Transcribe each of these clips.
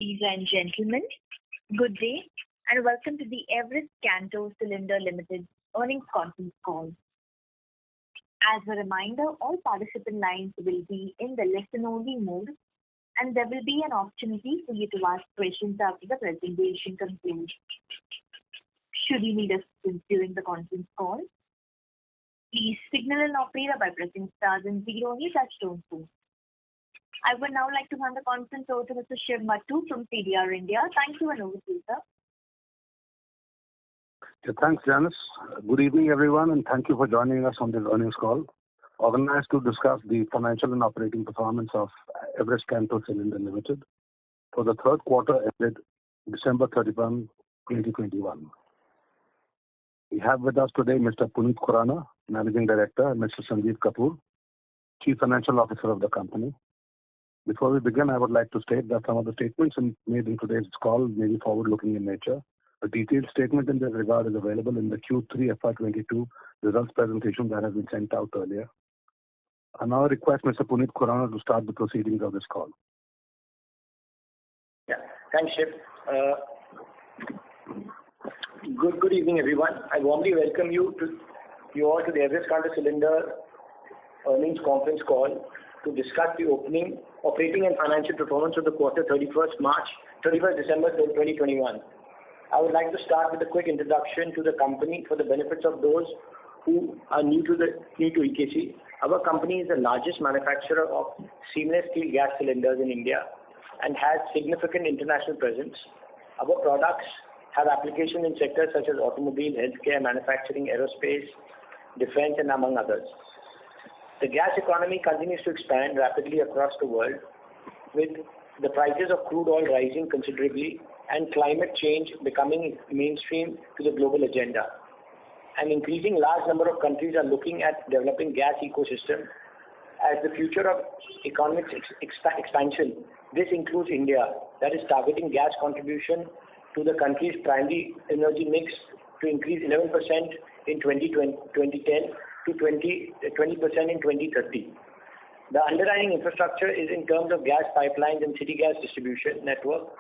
Ladies and gentlemen, good day and welcome to the Everest Kanto Cylinder Limited earnings conference call. As a reminder, all participant lines will be in the listen-only mode, and there will be an opportunity for you to ask questions after the presentation concludes. Should you need assistance during the conference call, please signal an operator by pressing stars and zero on your touchtone phone. I would now like to hand the conference over to Mr. Shiv Mattu from CDR India. Thank you and over to you, sir. Thanks, Janice. Good evening, everyone, and thank you for joining us on this earnings call, organized to discuss the financial and operating performance of Everest Kanto Cylinder Limited for the third quarter ended December 31, 2021. We have with us today Mr. Puneet Khurana, Managing Director, and Mr. Sanjeev Kapoor, Chief Financial Officer of the company. Before we begin, I would like to state that some of the statements made in today's call may be forward-looking in nature. A detailed statement in this regard is available in the Q3FY22 results presentation that has been sent out earlier. I now request Mr. Puneet Khurana to start the proceedings of this call. Yeah, thanks, Shiv. Good evening, everyone. I warmly welcome you all to the Everest Kanto Cylinder earnings conference call to discuss the operating and financial performance of the quarter 31st December 2021. I would like to start with a quick introduction to the company for the benefits of those who are new to EKC. Our company is the largest manufacturer of seamless steel gas cylinders in India and has significant international presence. Our products have application in sectors such as automobile, healthcare, manufacturing, aerospace, defense, and among others. The gas economy continues to expand rapidly across the world, with the prices of crude oil rising considerably and climate change becoming mainstream to the global agenda. An increasing large number of countries are looking at developing gas ecosystem as the future of economic expansion. This includes India, that is targeting gas contribution to the country's primary energy mix to increase 11% in 2010 to 20% in 2030. The underlying infrastructure is in terms of gas pipelines and city gas distribution network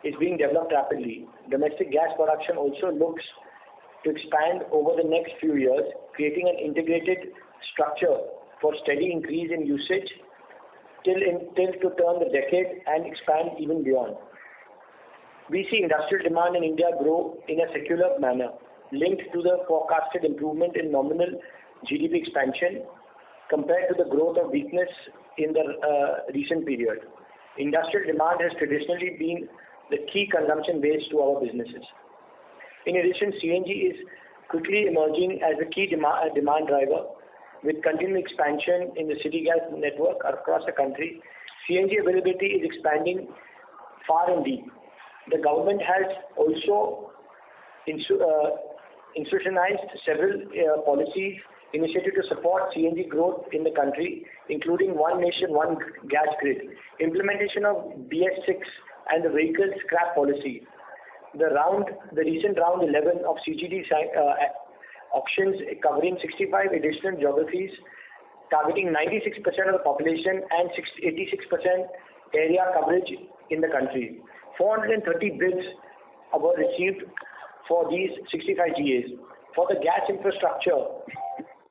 is being developed rapidly. Domestic gas production also looks to expand over the next few years, creating an integrated structure for steady increase in usage till to turn the decade and expand even beyond. We see industrial demand in India grow in a secular manner, linked to the forecasted improvement in nominal GDP expansion compared to the growth of weakness in the recent period. Industrial demand has traditionally been the key consumption base to our businesses. In addition, CNG is quickly emerging as a key demand driver with continued expansion in the city gas network across the country. CNG availability is expanding far and deep. The government has also institutionalized several policies initiative to support CNG growth in the country, including One Nation, One Gas Grid, implementation of BS6 and the vehicle scrap policy. The recent round 11 of CGD auctions covering 65 additional geographies, targeting 96% of the population and 86% area coverage in the country. 430 bids were received for these 65 GAs. For the gas infrastructure,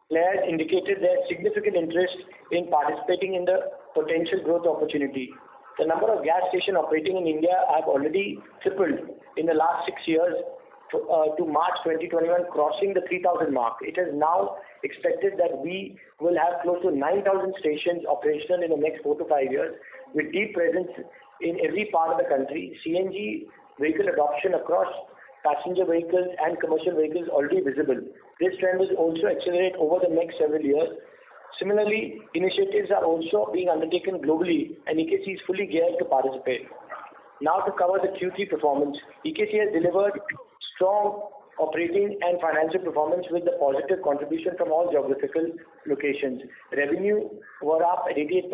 players indicated their significant interest in participating in the potential growth opportunity. The number of gas stations operating in India have already tripled in the last 6 years to March 2021, crossing the 3,000 mark. It is now expected that we will have close to 9,000 stations operational in the next 4 to 5 years, with deep presence in every part of the country. CNG vehicle adoption across passenger vehicles and commercial vehicles already visible. This trend will also accelerate over the next several years. Similarly, initiatives are also being undertaken globally and EKC is fully geared to participate. Now to cover the Q3 performance, EKC has delivered strong operating and financial performance with the positive contribution from all geographical locations. Revenue were up at 88%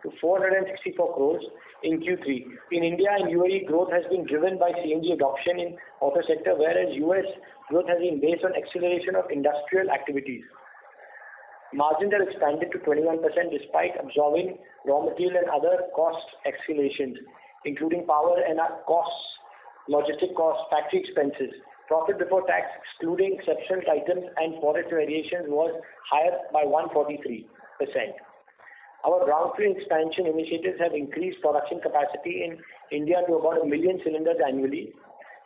to 464 crores in Q3. In India and UAE, growth has been driven by CNG adoption in auto sector, whereas US growth has been based on acceleration of industrial activities. Margins are expanded to 21% despite absorbing raw material and other cost escalations. including power and our costs, logistic costs, factory expenses. Profit before tax, excluding exceptional items and forex variations, was higher by 143%. Our brownfield expansion initiatives have increased production capacity in India to about 1 million cylinders annually.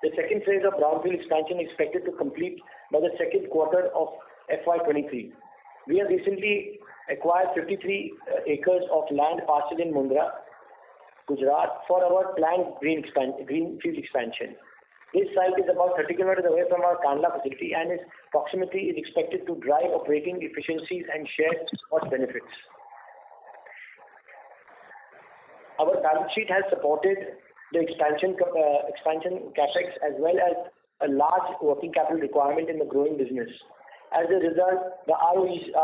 The second phase of brownfield expansion is expected to complete by the second quarter of FY23. We have recently acquired 53 acres of land parcel in Mundra, Gujarat, for our planned greenfield expansion. This site is about 30 kilometers away from our Kandla facility, and its proximity is expected to drive operating efficiencies and share cost benefits. Our balance sheet has supported the expansion capex as well as a large working capital requirement in the growing business. As a result, the ROCE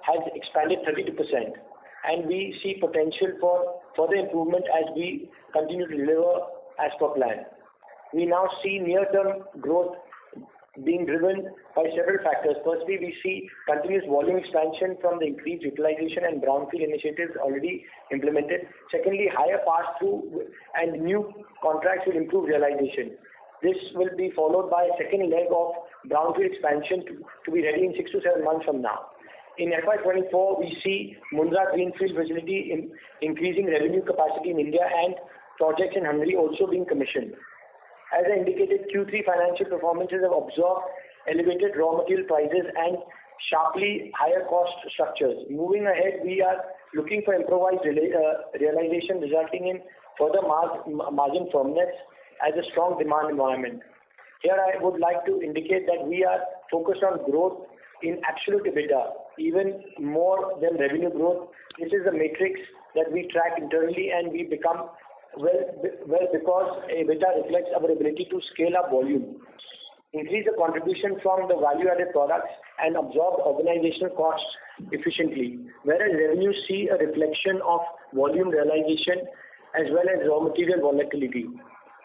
has expanded 32%, and we see potential for further improvement as we continue to deliver as per plan. We now see near-term growth being driven by several factors. Firstly, we see continuous volume expansion from the increased utilization and brownfield initiatives already implemented. Secondly, higher pass-through and new contracts will improve realization. This will be followed by a second leg of brownfield expansion to be ready in 6 to 7 months from now. In FY24, we see Mundra greenfield facility increasing revenue capacity in India and projects in Hungary also being commissioned. As I indicated, Q3 financial performances have absorbed elevated raw material prices and sharply higher cost structures. Moving ahead, we are looking for improvised realization resulting in further margin firmness as a strong demand environment. Here I would like to indicate that we are focused on growth in absolute EBITDA, even more than revenue growth. This is a matrix that we track internally, and we become well because EBITDA reflects our ability to scale up volume, increase the contribution from the value-added products, and absorb organizational costs efficiently, whereas revenues see a reflection of volume realization as well as raw material volatility.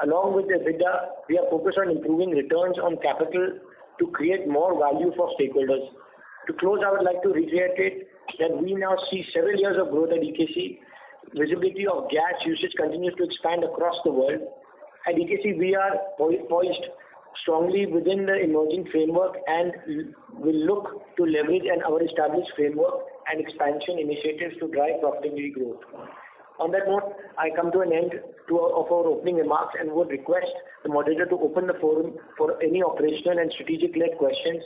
Along with the EBITDA, we are focused on improving returns on capital to create more value for stakeholders. To close, I would like to reiterate that we now see several years of growth at EKC. Visibility of gas usage continues to expand across the world. At EKC, we are poised strongly within the emerging framework and will look to leverage our established framework and expansion initiatives to drive profitability growth. On that note, I come to an end of our opening remarks and would request the moderator to open the forum for any operational and strategic-led questions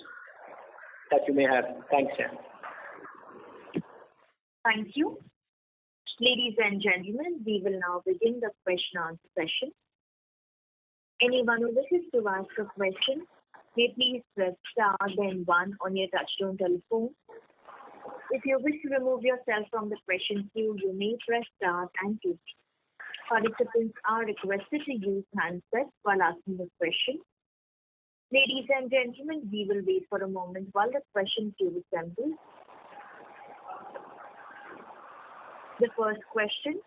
that you may have. Thanks, Sam. Thank you. Ladies and gentlemen, we will now begin the question-answer session. Anyone who wishes to ask a question may please press star then 1 on your touchtone telephone. If you wish to remove yourself from the question queue, you may press star and 2. Participants are requested to use handsets while asking the question. Ladies and gentlemen, we will wait for a moment while the question queue assembles. The first question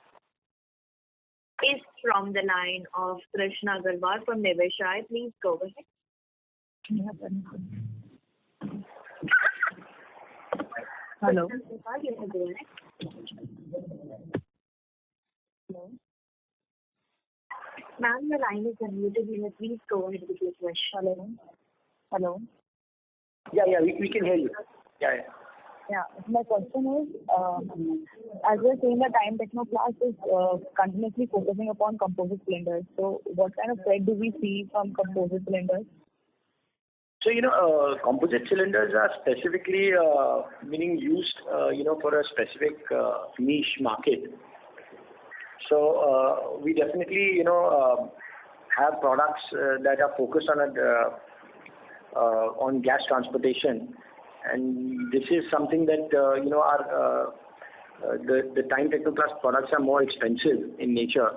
is from the line of Krishna Agarwal from Niveshaay. Please go ahead. Hello. Hello. Ma'am, the line is unmuted. You may please go ahead with your question. Hello. Yeah, we can hear you. Yeah. My question is, as we're seeing the Time Technoplast is continuously focusing upon composite cylinders. So what kind of threat do we see from composite cylinders? So, composite cylinders are specifically meaning used, for a specific niche market. So we definitely, have products that are focused on gas transportation. And this is something that, the Time Technoplast products are more expensive in nature.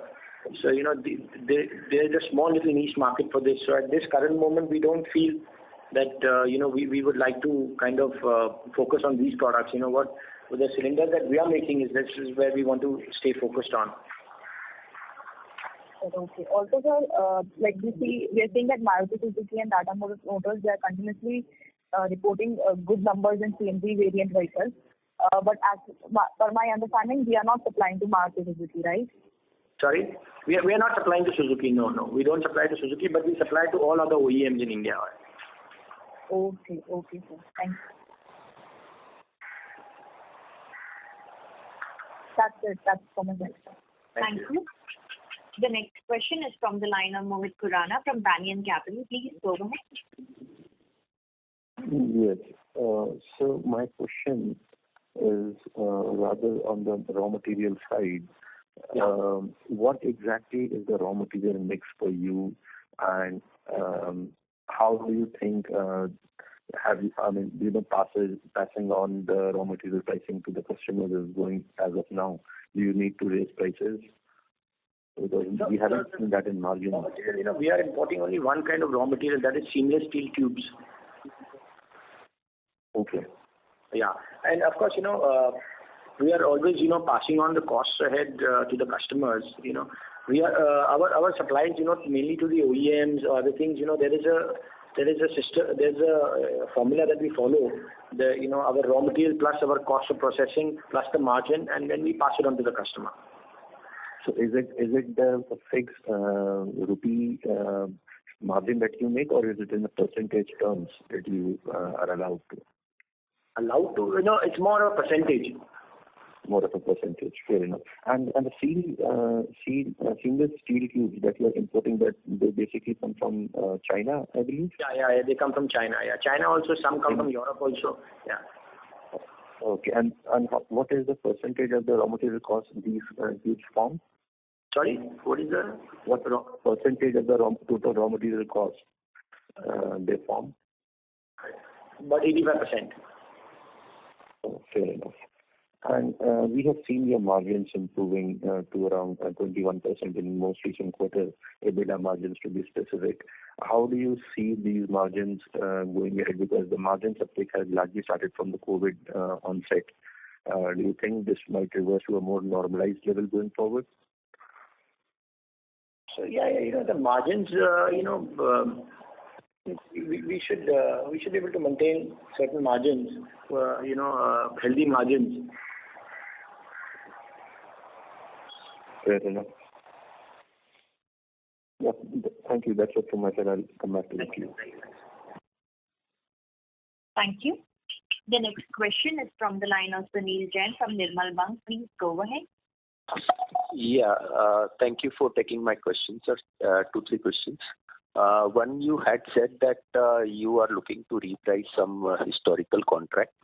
So, there's a small little niche market for this. So at this current moment, we don't feel that, we would like to kind of focus on these products. With the cylinders that we are making, this is where we want to stay focused on. Okay. Also, sir, we are seeing that Maruti Suzuki and Tata Motors, they are continuously reporting good numbers in CNG variant vehicles. But as per my understanding, we are not supplying to Maruti Suzuki, right? Sorry? We are not supplying to Suzuki. No. We don't supply to Suzuki, but we supply to all other OEMs in India. Okay, sir. Thanks. That's it. That's from my side. Thank you. The next question is from the line of Mohit Khurana from Banyan Capital. Please go ahead. Yes. So my question is rather on the raw material side. What exactly is the raw material mix for you, and how do you think passing on the raw material pricing to the customers is going as of now? Do you need to raise prices? Because we haven't seen that in margin. Raw material, we are importing only one kind of raw material, that is seamless steel tubes. Okay. Yeah, and of course, we are always, passing on the costs ahead to the customers. We are our supplies, mainly to the OEMs or other things. There is a formula that we follow. Our raw material plus our cost of processing plus the margin, and then we pass it on to the customer. So is it the fixed rupee margin that you make, or is it in the percentage terms that you are allowed to? Allowed to? It's more of a percentage. More of a percentage, fair enough. And the seamless steel tubes that you are importing, that they basically come from China, I believe? Yeah, they come from China. Yeah, China also, some come from Europe also. Yeah. Okay, and what is the percentage of the raw material cost these tubes form? Sorry, what is the? What percentage of the total raw material cost they form? About 85%. Oh, fair enough. And we have seen your margins improving to around 21% in most recent quarter, EBITDA margins to be specific. How do you see these margins going ahead? Because the margins uptake has largely started from the COVID onset. Do you think this might reverse to a more normalized level going forward? So the margins, we should be able to maintain certain margins, healthy margins. Fair enough. Yeah, thank you. That's it from my side. I'll come back to you. Thank you. The next question is from the line of Sunil Jain from Nirmal Bang. Please go ahead. Yeah, thank you for taking my questions, sir. 2-3 questions. One, you had said that you are looking to reprice some historical contract.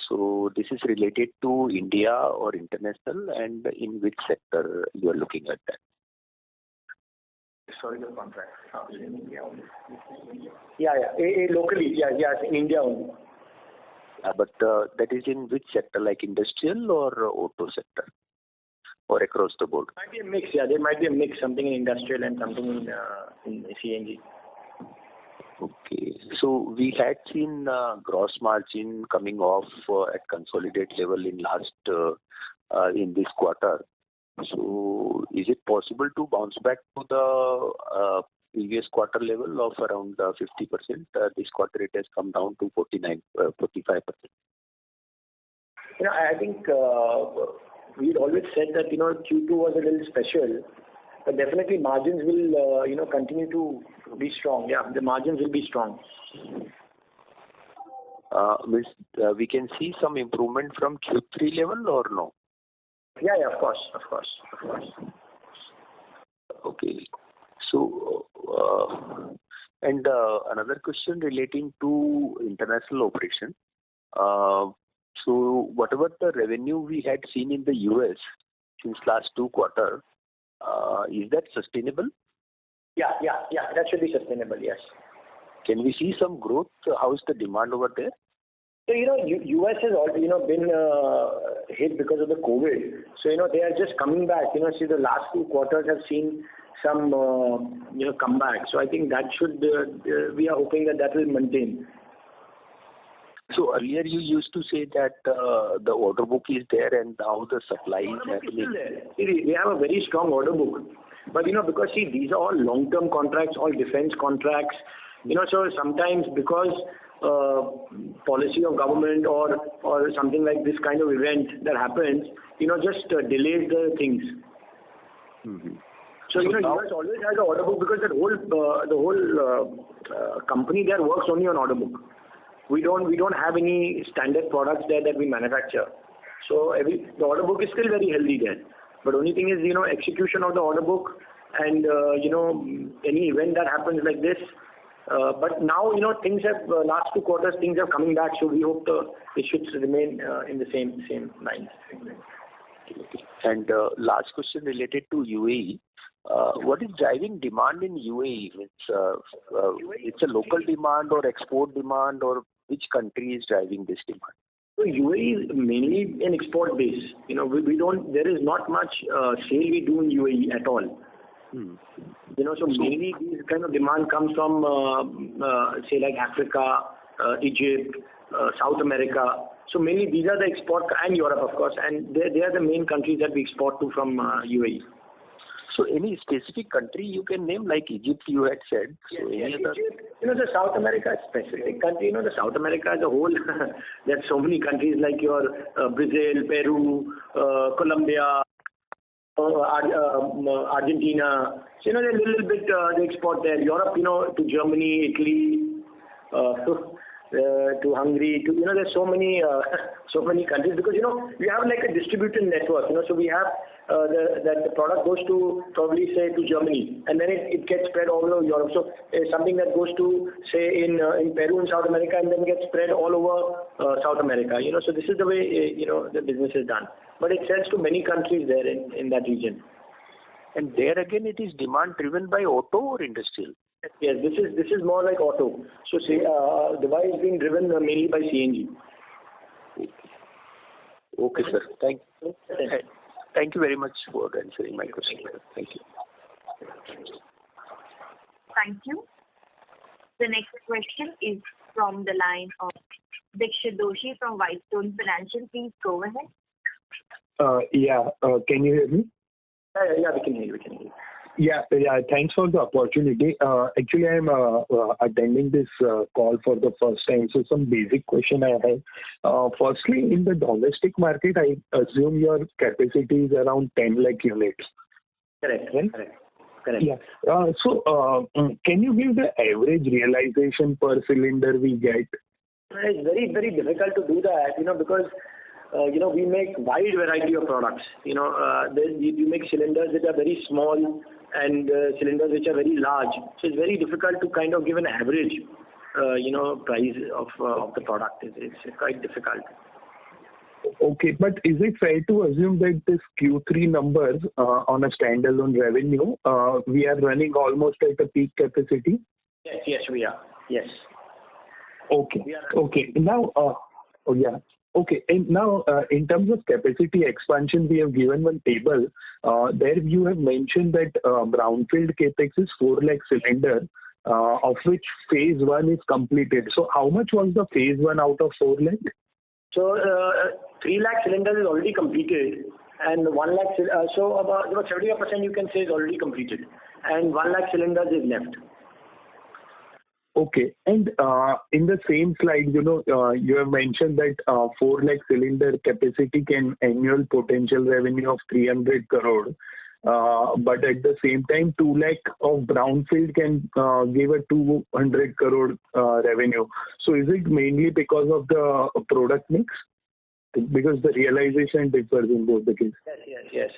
So this is related to India or international, and in which sector you are looking at that? Historical contract. In India only. Yeah. Locally, yeah, in India only. But that is in which sector, like industrial or auto sector, or across the board? Might be a mix. Yeah, there might be a mix. Something in industrial and something in CNG. Okay. So we had seen gross margin coming off at consolidated level in this quarter. So is it possible to bounce back to the previous quarter level of around 50%? This quarter it has come down to 45%. I think we had always said that Q2 was a little special. But definitely margins will, continue to be strong. Yeah, the margins will be strong. We can see some improvement from Q3 level or no? Yeah, of course. Okay. So, and another question relating to international operation. So, whatever the revenue we had seen in the US since last 2 quarters, is that sustainable? Yeah, that should be sustainable, yes. Can we see some growth? How is the demand over there? So, US has already, been hit because of the COVID. So, they are just coming back. See, the last 2 quarters have seen some, comeback. So, I think that should, we are hoping that will maintain. So earlier you used to say that the order book is there and now the supply is happening. We have a very strong order book. But, because these are all long-term contracts, all defense contracts. So sometimes because policy of government or something like this kind of event that happens, just delays the things. Mm-hmm. So US always has an order book because the whole company there works only on order book. We don't have any standard products there that we manufacture. So the order book is still very healthy there. But only thing is execution of the order book and any event that happens like this. But now things have last 2 quarters things are coming back. So we hope it should remain in the same lines. And last question related to UAE. What is driving demand in UAE? It's a local demand or export demand, or which country is driving this demand? So UAE is mainly an export base. There is not much sale we do in UAE at all. So mainly this kind of demand comes from say like Africa, Egypt, South America. So mainly these are the export, and Europe of course, and they are the main countries that we export to from UAE. So any specific country you can name, like Egypt you had said? So yes, Egypt, the South America specific country, the South America as a whole, there's so many countries like your Brazil, Peru, Colombia, Argentina. So they're a little bit they export there. Europe, to Germany, Italy, to Hungary, there's so many countries because we have like a distributed network. So we have the product goes to probably say to Germany, and then it gets spread all over Europe. So something that goes to say in Peru and South America, and then gets spread all over South America. So this is the way the business is done. But it sells to many countries there in that region. And there again, it is demand driven by auto or industrial? Yes, this is more like auto. So say Dubai is being driven mainly by CNG. Okay, sir. Thank you very much for answering my question. Thank you. Thank you. The next question is from the line of Dikshit Doshi from Whitestone Financial. Please go ahead. Can you hear me? Yeah, we can hear you. Yeah. Thanks for the opportunity. Actually, I'm attending this call for the first time. So some basic question I have. Firstly, in the domestic market, I assume your capacity is around 10 lakh units. Correct. Right? Correct. Yeah. So can you give the average realization per cylinder we get? It's very, very difficult to do that, because we make wide variety of products. You make cylinders that are very small and cylinders which are very large. So it's very difficult to kind of give an average, price of the product. It's quite difficult. Okay, but is it fair to assume that this Q3 numbers on a standalone revenue, we are running almost at a peak capacity? Yes, we are. Yes. Okay. Now, Okay. And now, in terms of capacity expansion, we have given one table. There you have mentioned that brownfield capex is 4 lakh cylinder, of which phase 1 is completed. So how much was the phase 1 out of 4 lakh? So 3 lakh cylinders is already completed, and 1 lakh. So about 70% you can say is already completed, and 1 lakh cylinders is left. Okay. And in the same slide, you have mentioned that 4 lakh cylinder capacity can annual potential revenue of 300 crore. But at the same time, 2 lakh of brownfield can give a 200 crore revenue. So is it mainly because of the product mix? Because the realization differs in both the cases. Yes.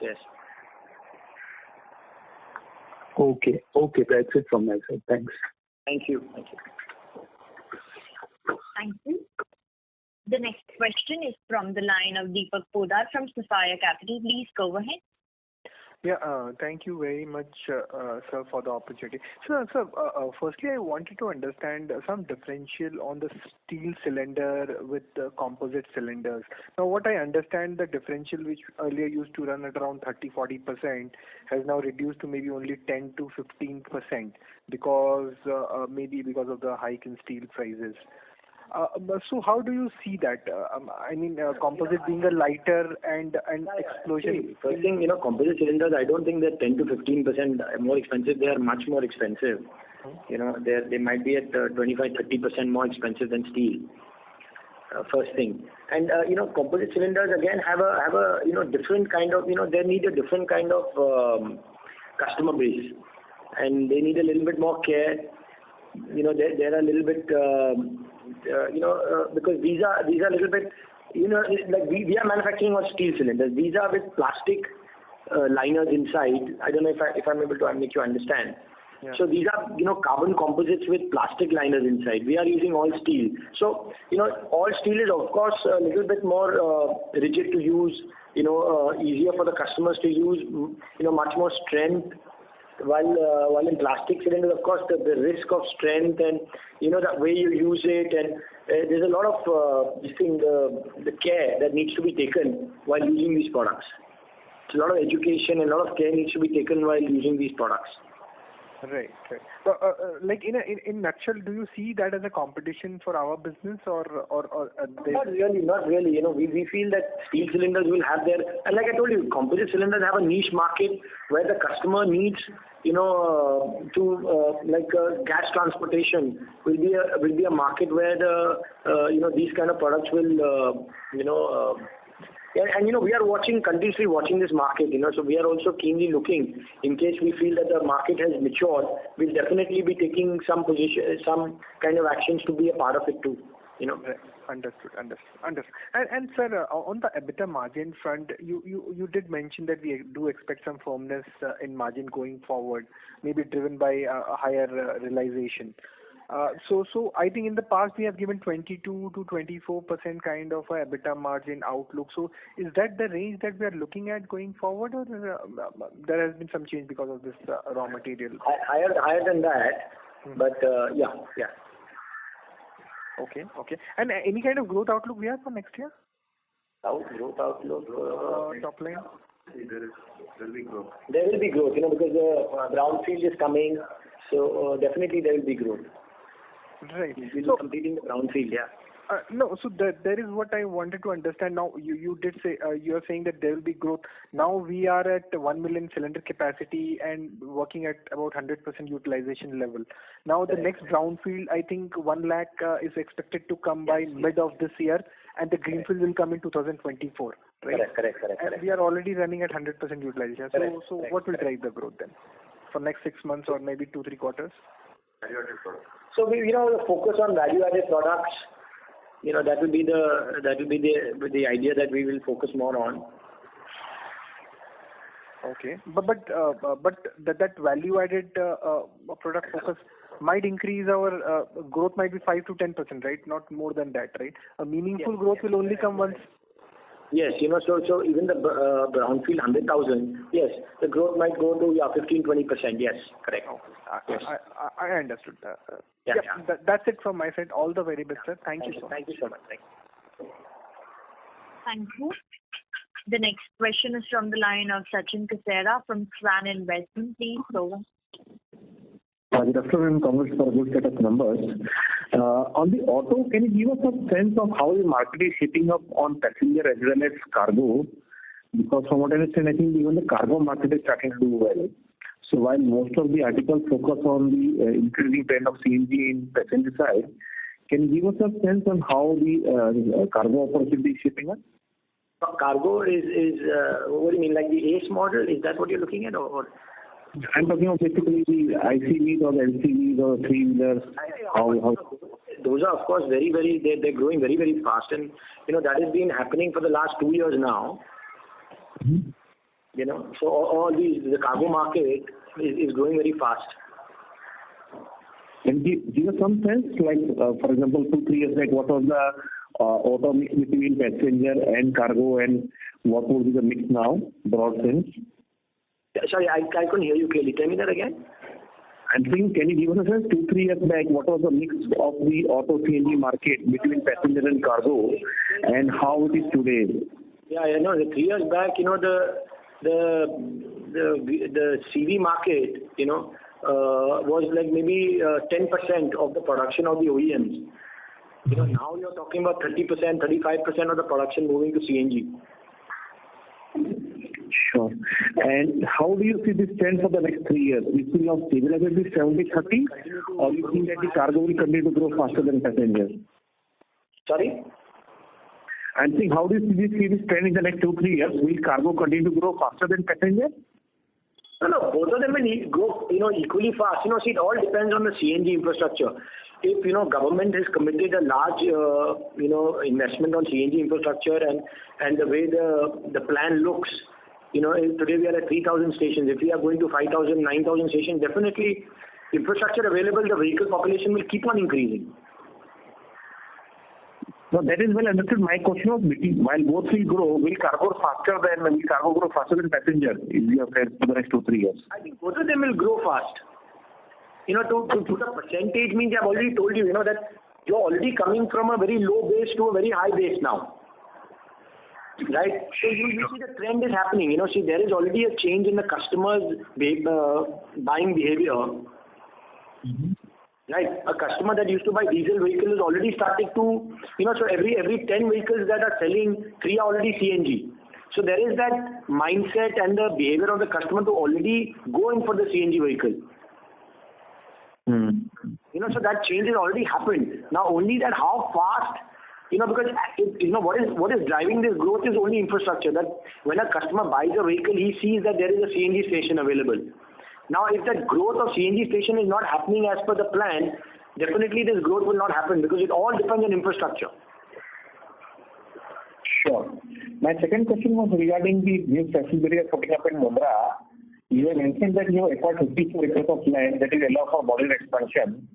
Okay. That's it from my side. Thanks. Thank you. Thank you. The next question is from the line of Deepak Podar from Sapphire Capital. Please go ahead. Yeah, thank you very much, sir, for the opportunity. So, firstly, I wanted to understand some differential on the steel cylinder with the composite cylinders. Now, what I understand, the differential which earlier used to run at around 30-40% has now reduced to maybe only 10 to 15% because maybe because of the hike in steel prices. So how do you see that? Composite being a lighter and explosion. First thing, composite cylinders, I don't think they're 10 to 15% more expensive. They are much more expensive. They might be at 25-30% more expensive than steel. First thing, and composite cylinders again have a different kind of they need a different kind of customer base, and they need a little bit more care. They're a little bit, because these are a little bit, like we are manufacturing on steel cylinders. These are with plastic liners inside. I don't know if I'm able to make you understand. Yeah. So these are, carbon composites with plastic liners inside. We are using all steel. So, all steel is of course a little bit more rigid to use, easier for the customers to use, much more strength. While in plastic cylinders, of course, the risk of strength and, the way you use it, and there's a lot of the care that needs to be taken while using these products. So a lot of education and a lot of care needs to be taken while using these products. Right. So, like in a nutshell, do you see that as a competition for our business, or Not really. We feel that steel cylinders will have their, and like I told you, composite cylinders have a niche market where the customer needs, gas transportation will be a market where these kind of products will, and we are continuously watching this market, so we are also keenly looking. In case we feel that the market has matured, we'll definitely be taking some kind of actions to be a part of it too. Right. Understood. And sir, on the EBITDA margin front, you did mention that we do expect some firmness in margin going forward, maybe driven by a higher realization. So I think in the past we have given 22 to 24% kind of a EBITDA margin outlook. So is that the range that we are looking at going forward, or there has been some change because of this raw material? Higher than that, but yeah. Okay. And any kind of growth outlook we have for next year? Growth outlook? Top line? There will be growth. There will be growth, because the brownfield is coming, so definitely there will be growth. Right. We'll be completing the brownfield, yeah. No, so there is what I wanted to understand. Now you did say you are saying that there will be growth. Now we are at 1 million cylinder capacity and working at about 100% utilization level. Now the next brownfield, I think 1 lakh is expected to come by mid of this year, and the greenfield will come in 2024. Right? Correct. And we are already running at 100% utilization. Correct. So what will drive the growth then for next 6 months or maybe 2-3 quarters? So we focus on value-added products. That will be the idea that we will focus more on. Okay, but that value-added product focus might increase our growth, might be 5 to 10%, right? Not more than that, right? A meaningful growth will only come once. Yes, so even the brownfield 100,000, yes, the growth might go to 15-20%. Yes, correct. Okay. Yes. I understood that. That's it from my side. All the very best, sir. Thank you so much. Thank you so much. Thank you. The next question is from the line of Sachin Kasera from Swan Investment. Please go on. Good afternoon, congrats for a good set of numbers. On the auto, can you give us a sense of how the market is shaping up on passenger as well as cargo? Because from what I understand, I think even the cargo market is starting to do well. So while most of the articles focus on the increasing trend of CNG in passenger side, can you give us a sense on how the cargo opportunity is shaping up? Cargo is what do you mean, like the ACE model? Is that what you're looking at, or? I'm talking about basically the ICVs or the LCVs or three-wheelers. How? Those are, of course, very, very, they're growing very, very fast. And, that has been happening for the last 2 years now. Mm-hmm. So all the cargo market is growing very fast. Can you give us some sense, like, for example, 2-3 years back, what was the auto mix between passenger and cargo, and what would be the mix now, broad sense? Sorry, I couldn't hear you clearly. Tell me that again. I'm saying, can you give us a sense, 2-3 years back, what was the mix of the auto CNG market between passenger and cargo, and how it is today? Yeah, 3 years back, the CV market, was like maybe 10% of the production of the OEMs. Now you're talking about 30%, 35% of the production moving to CNG. Sure. And how do you see this trend for the next 3 years? You see now stabilize at this 70-30, or you think that the cargo will continue to grow faster than passenger? Sorry? I'm saying, how do you see this trend in the next 2-3 years? Will cargo continue to grow faster than passenger? No, both of them will go, equally fast. See, it all depends on the CNG infrastructure. If, government has committed a large, investment on CNG infrastructure and the way the plan looks, today we are at 3,000 stations. If we are going to 5,000, 9,000 stations, definitely infrastructure available, the vehicle population will keep on increasing. No, that is well understood. My question was, while both will grow, will cargo grow faster than passenger if you have said for the next 2-3 years? I think both of them will grow fast. To put a percentage means I've already told you, that you're already coming from a very low base to a very high base now. Right? So you see the trend is happening. See, there is already a change in the customers' buying behavior. Mm-hmm. Right? A customer that used to buy diesel vehicle is already starting to, so every 10 vehicles that are selling, 3 are already CNG. So there is that mindset and the behavior of the customer to already go in for the CNG vehicle. Mm. So that change has already happened. Now only that how fast, because what is driving this growth is only infrastructure. That when a customer buys a vehicle, he sees that there is a CNG station available. Now, if that growth of CNG station is not happening as per the plan, definitely this growth will not happen because it all depends on infrastructure. Sure. My second question was regarding the new facility you are putting up in Mundra. You have mentioned that you have acquired 54 acres of land that will allow for modern expansion.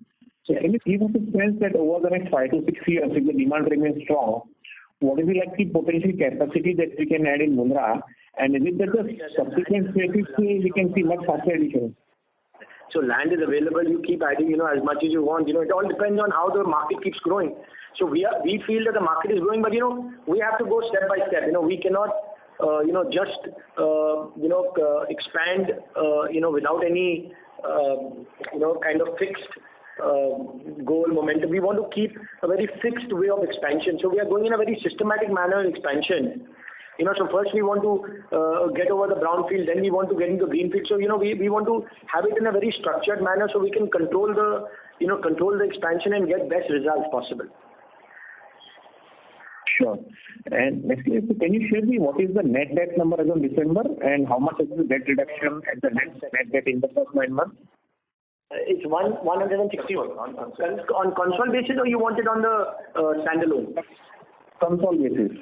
So can you give us a sense that over the next 5 to 6 years, if the demand remains strong, what is the potential capacity that we can add in Mundra? And is it that the subsequent phases we can see much faster additions? So land is available, you keep adding, as much as you want. It all depends on how the market keeps growing. So we feel that the market is growing, but we have to go step by step. We cannot just expand without any kind of fixed goal momentum. We want to keep a very fixed way of expansion. So we are going in a very systematic manner in expansion. So first we want to get over the brownfield, then we want to get into greenfield. So we want to have it in a very structured manner so we can control the expansion and get best results possible. Sure. And next, can you share me what is the net debt number as of December and how much is the debt reduction at the net debt in the first 9 months? It's 161 on console basis, or you want it on the standalone? Console basis.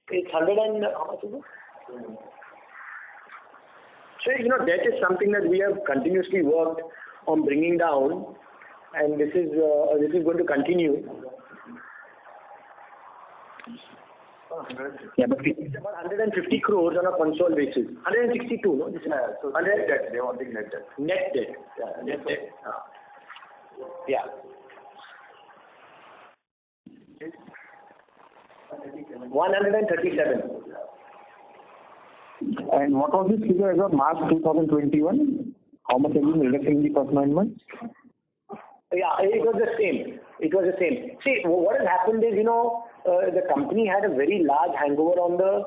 It's 100 and how much is it? So debt is something that we have continuously worked on bringing down, and this is going to continue. Yeah, but it's about 150 crores on a console basis. 162, no? This is so net debt. They want the net debt. Net debt. Yeah, net debt. Yeah. 137. And what was this figure as of March 2021? How much have you invested in the first 9 months? Yeah, it was the same. See, what has happened is, the company had a very large hangover on the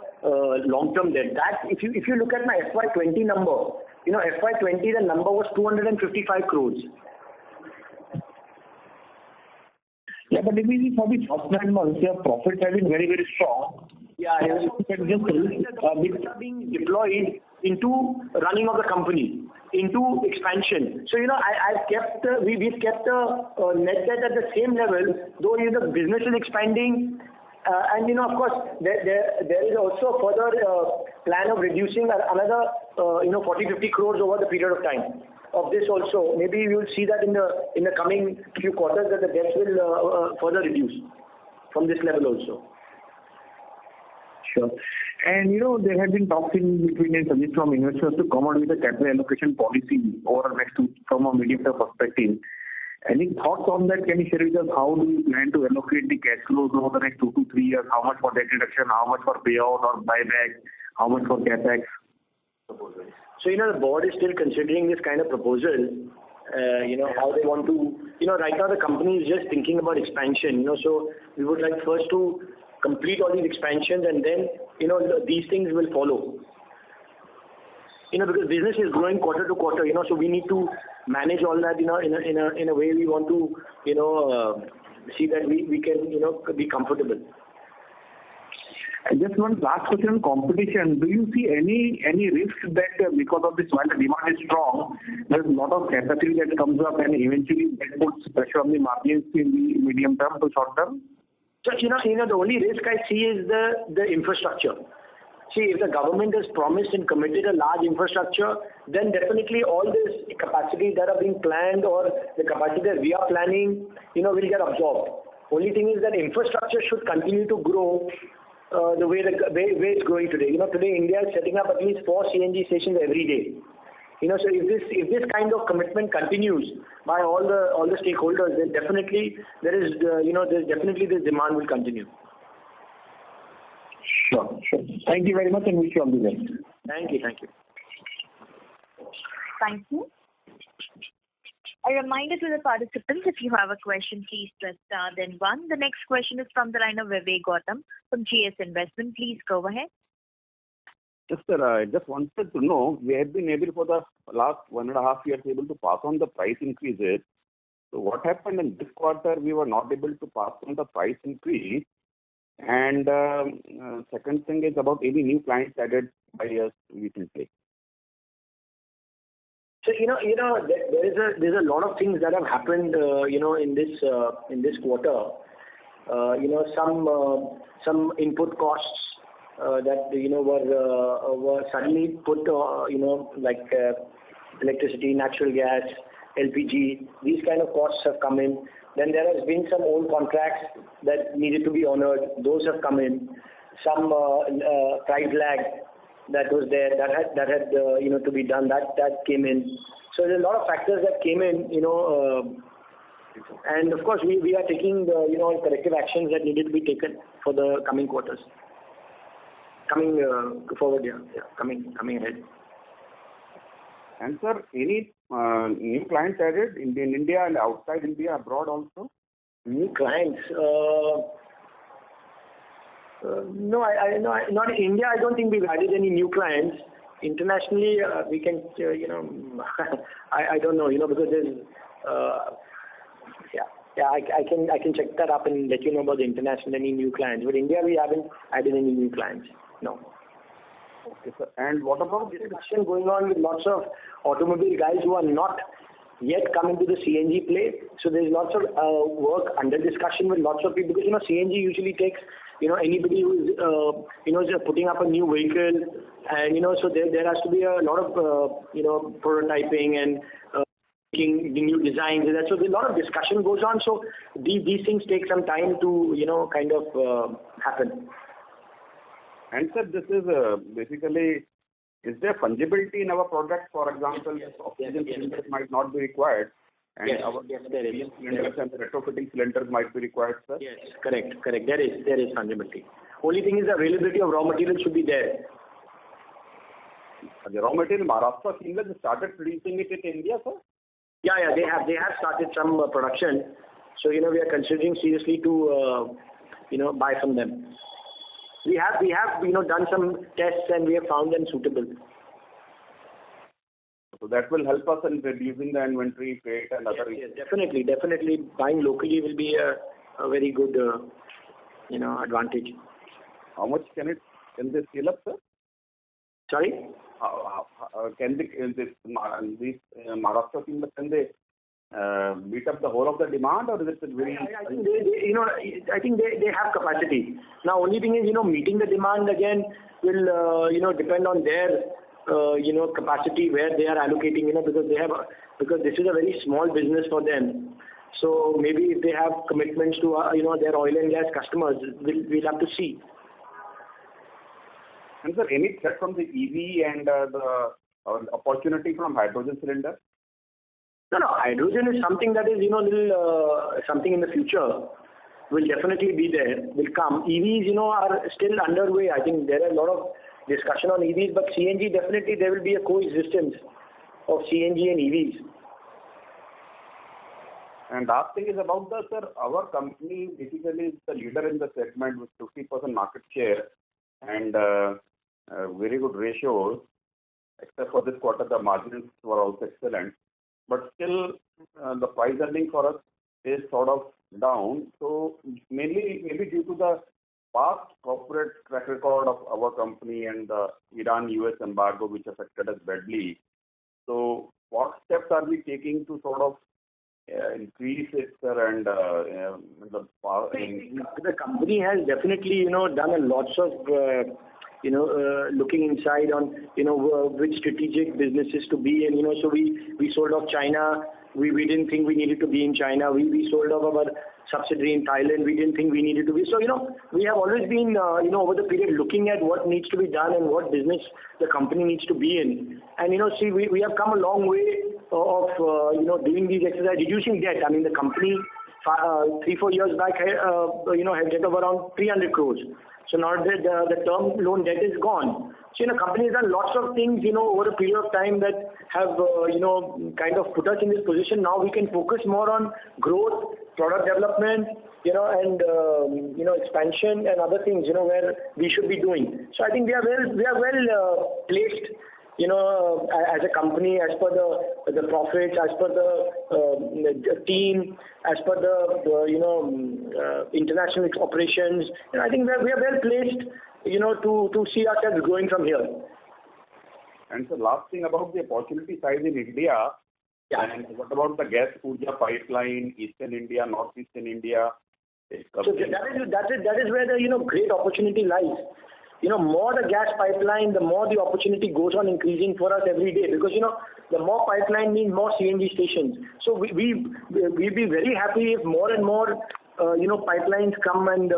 long-term debt. That if you look at my FY20 number, FY20 the number was 255 crores. Yeah, but if we see for the first 9 months, your profits have been very, very strong. Yeah, are being deployed into running of the company, into expansion. So we've kept the net debt at the same level, though the business is expanding, and of course there is also a further plan of reducing another 40-50 crores over the period of time. Of this also, maybe you will see that in the coming few quarters that the debt will further reduce from this level also. Sure. And there have been talks in between and suggestions from investors to come out with a capital allocation policy over next from a medium-term perspective. Any thoughts on that? Can you share with us how do you plan to allocate the cash flows over the next 2 to 3 years? How much for debt reduction? How much for payout or buyback? How much for capex? So the board is still considering this kind of proposal. How they want to. Right now the company is just thinking about expansion. So we would like first to complete all these expansions, and then these things will follow. Because business is growing quarter to quarter. So we need to manage all that. In a way we want to see that we can be comfortable. Just one last question on competition. Do you see any risk that because of this, while the demand is strong, there's a lot of capacity that comes up and eventually that puts pressure on the margins in the medium term to short term? So, the only risk I see is the infrastructure. See, if the government has promised and committed a large infrastructure, then definitely all this capacity that are being planned or the capacity that we are planning, will get absorbed. Only thing is that infrastructure should continue to grow the way it's growing today. Today India is setting up at least 4 CNG stations every day. So if this kind of commitment continues by all the stakeholders, then definitely there's definitely this demand will continue. Sure. Thank you very much and wish you all the best. Thank you. Thank you. A reminder to the participants, if you have a question, please press star then 1. The next question is from the line of Vivek Gautam from GS Investment. Please go ahead. Yes, sir. I just wanted to know, we have been able for the last 1.5 years able to pass on the price increases. So what happened in this quarter, we were not able to pass on the price increase. And second thing is about any new clients added by us recently. So there's a lot of things that have happened in this quarter. Some input costs that were suddenly put like electricity, natural gas, LPG. These kind of costs have come in. Then there has been some old contracts that needed to be honored. Those have come in. Some price lag that was there that had to be done. That came in. So there's a lot of factors that came in. And of course we are taking the corrective actions that needed to be taken for the coming quarters. Coming forward, coming ahead. And sir, any new clients added in India and outside India, abroad also? New clients? No, not in India. I don't think we've added any new clients. Internationally, we can, I don't know, because there's, I can check that up and let you know about the international any new clients. But India, we haven't added any new clients. No. Okay, sir. And what about discussion going on with lots of automobile guys who are not yet coming to the CNG play? So there's lots of work under discussion with lots of people because CNG usually takes anybody who is putting up a new vehicle, and so there has to be a lot of prototyping and making the new designs and that. So there's a lot of discussion goes on. So these things take some time to kind of happen. And sir, this is basically, is there fungibility in our product? For example, oxygen cylinders might not be required, and our there is. Cylinders and retrofitting cylinders might be required, sir? Yes, correct. There is fungibility. Only thing is the availability of raw material should be there. The raw material, Maharashtra Seamless started producing it in India, sir? Yeah, they have started some production. So we are considering seriously to buy from them. We have done some tests and we have found them suitable. So that will help us in reducing the inventory, freight and other issues. Yes, definitely. Buying locally will be a very good advantage. How much can they scale up, sir? Sorry? Can these Maharashtra Seamless, can they beat up the whole of the demand, or is it very? I think they have capacity. Now, only thing is meeting the demand again will depend on their capacity where they are allocating because this is a very small business for them. So maybe if they have commitments to their oil and gas customers, we'll have to see. And sir, any threat from the EV and the opportunity from hydrogen cylinder? No, hydrogen is something that is, something in the future will definitely be there, will come. EVs, are still underway. I think there are a lot of discussion on EVs, but CNG, definitely there will be a coexistence of CNG and EVs. And last thing is about our company basically is the leader in the segment with 50% market share and very good ratios. Except for this quarter, the margins were also excellent. But still, the price earning for us is sort of down. So maybe due to the past corporate track record of our company and the Iran-US embargo, which affected us badly. So, what steps are we taking to sort of increase it, sir, and the company has definitely, done a lots of, looking inside on, which strategic businesses to be in. So we sold off China. We didn't think we needed to be in China. We sold off our subsidiary in Thailand. We didn't think we needed to be. So, we have always been, over the period looking at what needs to be done and what business the company needs to be in. And, see, we have come a long way of, doing these exercises, reducing debt. I mean, the company 3-4 years back, had debt of around 300 crores. So now the term loan debt is gone. So, company has done lots of things, over a period of time that have, kind of put us in this position. Now we can focus more on growth, product development, and, expansion and other things, where we should be doing. So I think we are well placed, as a company, as per the profits, as per the team, as per the international operations. And I think we are well placed, to see ourselves growing from here. And so last thing about the opportunity size in India. Yeah. And what about the gas Urja pipeline, Eastern India, Northeastern India? So that is where the great opportunity lies. More the gas pipeline, the more the opportunity goes on increasing for us every day, because the more pipeline means more CNG stations. So we'd be very happy if more and more pipelines come and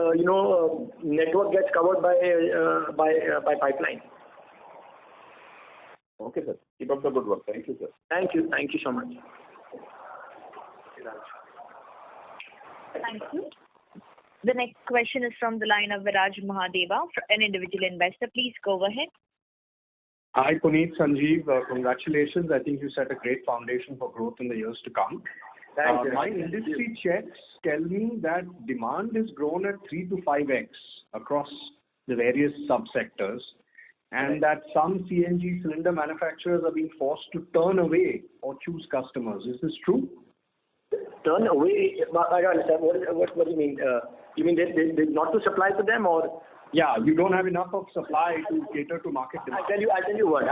network gets covered by pipeline. Okay, sir. Keep up the good work. Thank you, sir. Thank you so much. Thank you. The next question is from the line of Viraj Mahadeva, an individual investor. Please go ahead. Hi, Puneet, Sanjeev. Congratulations. I think you set a great foundation for growth in the years to come. Thank you. My industry checks tell me that demand has grown at 3 to 5x across the various subsectors, and that some CNG cylinder manufacturers are being forced to turn away or choose customers. Is this true? Turn away? I don't understand. What do you mean? You mean they not to supply to them, or? Yeah, you don't have enough of supply to cater to market demand. I'll tell you what.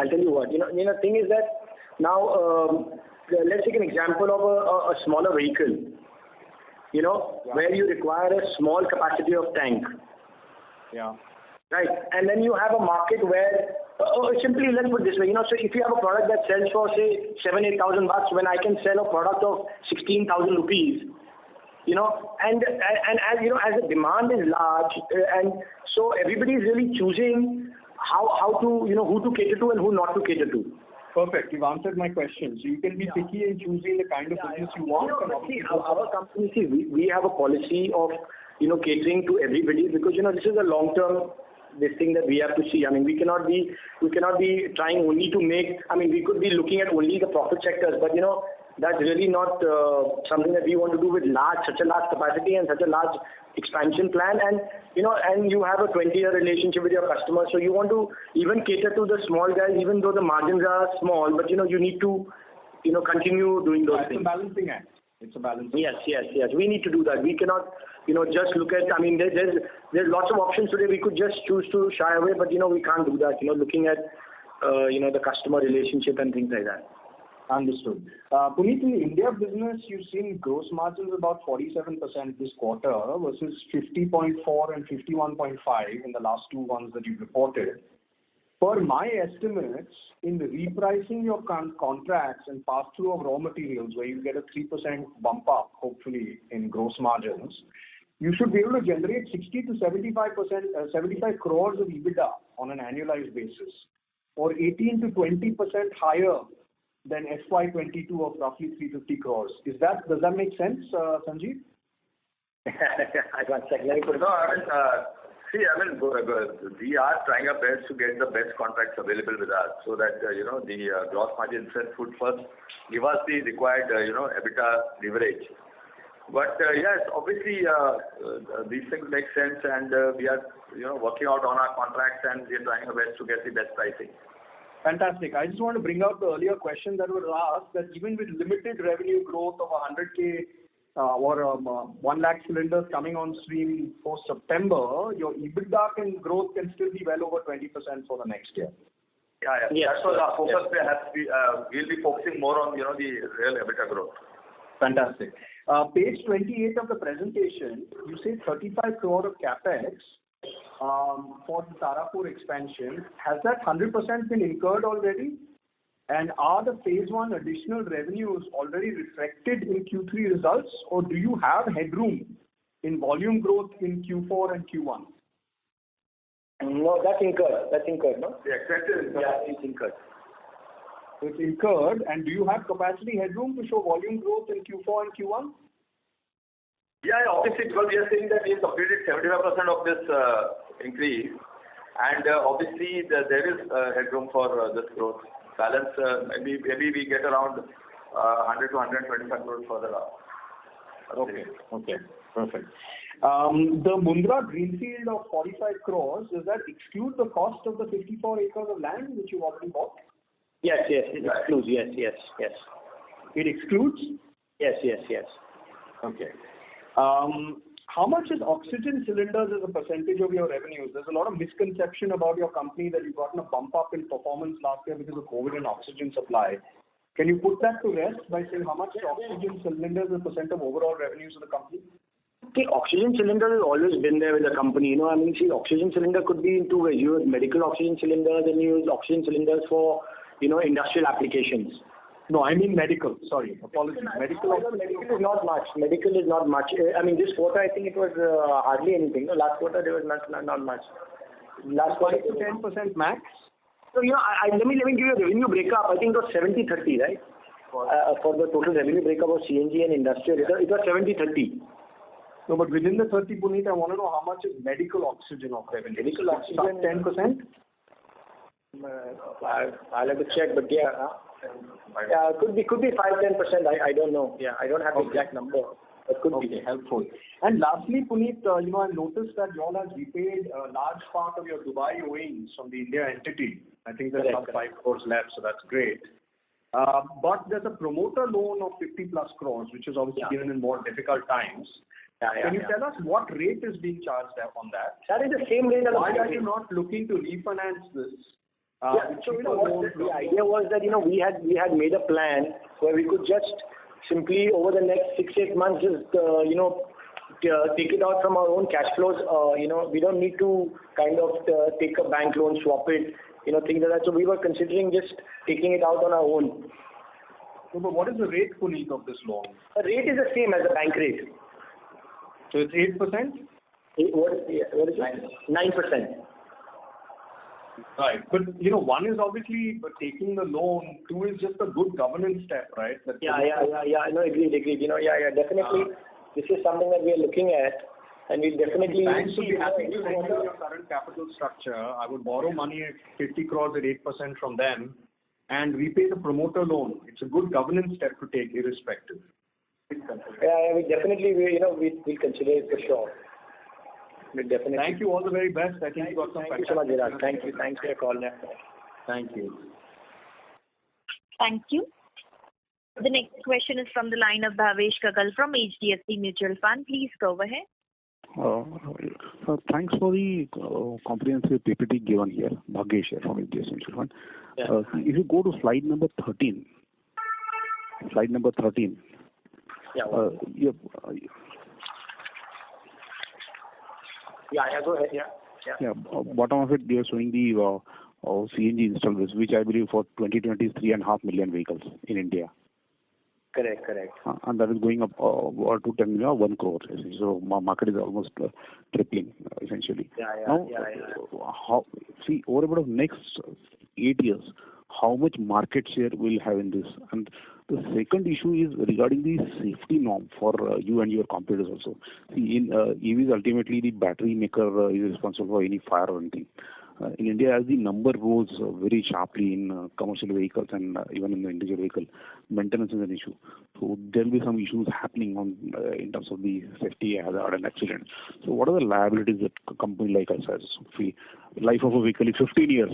The thing is that now, let's take an example of a smaller vehicle, where you require a small capacity of tank. Yeah. Right. And then you have a market where, simply let's put it this way, so if you have a product that sells for, say, 7,000-8,000 bucks, when I can sell a product of 16,000 rupees, and as as the demand is large, and so everybody is really choosing how to, who to cater to and who not to cater to. Perfect. You've answered my question. So you can be picky in choosing the kind of business you want. Our company, we have a policy of, catering to everybody, because, this is a long-term this thing that we have to see. I mean, we cannot be trying only to make. I mean, we could be looking at only the profit sectors, but that's really not something that we want to do with such a large capacity and such a large expansion plan. And and you have a 20-year relationship with your customers, so you want to even cater to the small guys, even though the margins are small. But you need to continue doing those things. It's a balancing act. It's a balancing act. Yes. We need to do that. We cannot just look at. I mean, there's lots of options today. We could just choose to shy away, but we can't do that. Looking at the customer relationship and things like that. Understood. Puneet, in the India business, you've seen gross margins about 47% this quarter versus 50.4 and 51.5 in the last two ones that you've reported. Per my estimates, in repricing your contracts and pass-through of raw materials, where you get a 3% bump up, hopefully, in gross margins, you should be able to generate 60 to 75 crores of EBITDA on an annualized basis, or 18 to 20% higher than FY22 of roughly 350 crores. Does that make sense, Sanjeev? I can't say. We are trying our best to get the best contracts available with us, so that the gross margin itself would first give us the required EBITDA leverage. But yes, obviously these things make sense, and we are working out on our contracts, and we are trying our best to get the best pricing. Fantastic. I just want to bring out the earlier question that was asked, that even with limited revenue growth of 100K or 1 lakh cylinders coming on stream for September, your EBITDA growth can still be well over 20% for the next year. Yeah. That's what our focus we'll be focusing more on, the real EBITDA growth. Fantastic. Page 28 of the presentation, you say 35 crore of capex for the Tarapur expansion. Has that 100% been incurred already? And are the phase 1 additional revenues already reflected in Q3 results, or do you have headroom in volume growth in Q4 and Q1? No, that's incurred, no? The expense is incurred. Yeah, it's incurred. So it's incurred, and do you have capacity headroom to show volume growth in Q4 and Q1? Yeah, obviously, because we are saying that we have completed 75% of this increase, and obviously there is headroom for this growth. Balance, maybe we get around 100 to 125 crores further up. Okay, perfect. The Mundra greenfield of 45 crores, does that exclude the cost of the 54 acres of land which you already bought? Yes, it excludes. Yes. It excludes? Yes. Okay. How much is oxygen cylinders as a percentage of your revenues? There's a lot of misconception about your company that you've gotten a bump up in performance last year because of COVID and oxygen supply. Can you put that to rest by saying how much is oxygen cylinders as a percent of overall revenues of the company? Okay, oxygen cylinder has always been there with the company. Oxygen cylinder could be in two ways. You use medical oxygen cylinders and you use oxygen cylinders for, industrial applications. No, I mean medical. Sorry, apologies. Medical is not much. This quarter, I think it was hardly anything. No, last quarter there was not much. Last quarter, 10% max. So, let me give you a revenue breakup. I think it was 70-30, right? For the total revenue breakup of CNG and industrial, it was 70-30. No, but within the 30, Puneet, I want to know how much is medical oxygen of revenue. Medical oxygen, 10%? I'll have to check, but could be 5-10%. I don't know. Yeah, I don't have the exact number. But could be helpful. And lastly, Puneet, I noticed that you all have repaid a large part of your Dubai owings from the India entity. I think there's some 5 crores left, so that's great. But there's a promoter loan of 50 plus crores, which is obviously given in more difficult times. Can you tell us what rate is being charged on that? That is the same rate. Why are you not looking to refinance this? So the idea was that we had made a plan where we could just simply over the next 6-8 months just take it out from our own cash flows. We don't need to kind of take a bank loan, swap it, things like that. So we were considering just taking it out on our own. So, but what is the rate, Puneet, of this loan? The rate is the same as the bank rate. So it's 8%? What is it? 9%. Right. But, one is obviously taking the loan, two is just a good governance step, right? No, agreed. Definitely. This is something that we are looking at, and we definitely... Banks should be happy to send you your current capital structure. I would borrow money at 50 crores at 8% from them and repay the promoter loan. It's a good governance step to take, irrespective. Yeah, we definitely, we'll consider it for sure. Definitely. Thank you. All the very best. I think you got some. Thank you so much, Viraj. Thank you. Thanks for your call. Thank you. Thank you. The next question is from the line of Bhavesh Kagal from HDFC Mutual Fund. Please go ahead. Thanks for the comprehensive PPT given here. Bhagesh here from HDFC Mutual Fund. If you go to slide number 13. Go ahead. Bottom of it, they are showing the CNG install base, which I believe for 2020 is 3.5 million vehicles in India. Correct. And that is going up to 10 million, 1 crore. So market is almost tripling, essentially. See, over about the next 8 years, how much market share we'll have in this? And the second issue is regarding the safety norm for you and your competitors also. See, in EVs, ultimately the battery maker is responsible for any fire or anything. In India, as the number rose very sharply in commercial vehicles and even in the individual vehicle, maintenance is an issue. So there will be some issues happening in terms of the safety hazard and accident. So what are the liabilities that a company like us has? Life of a vehicle is 15 years.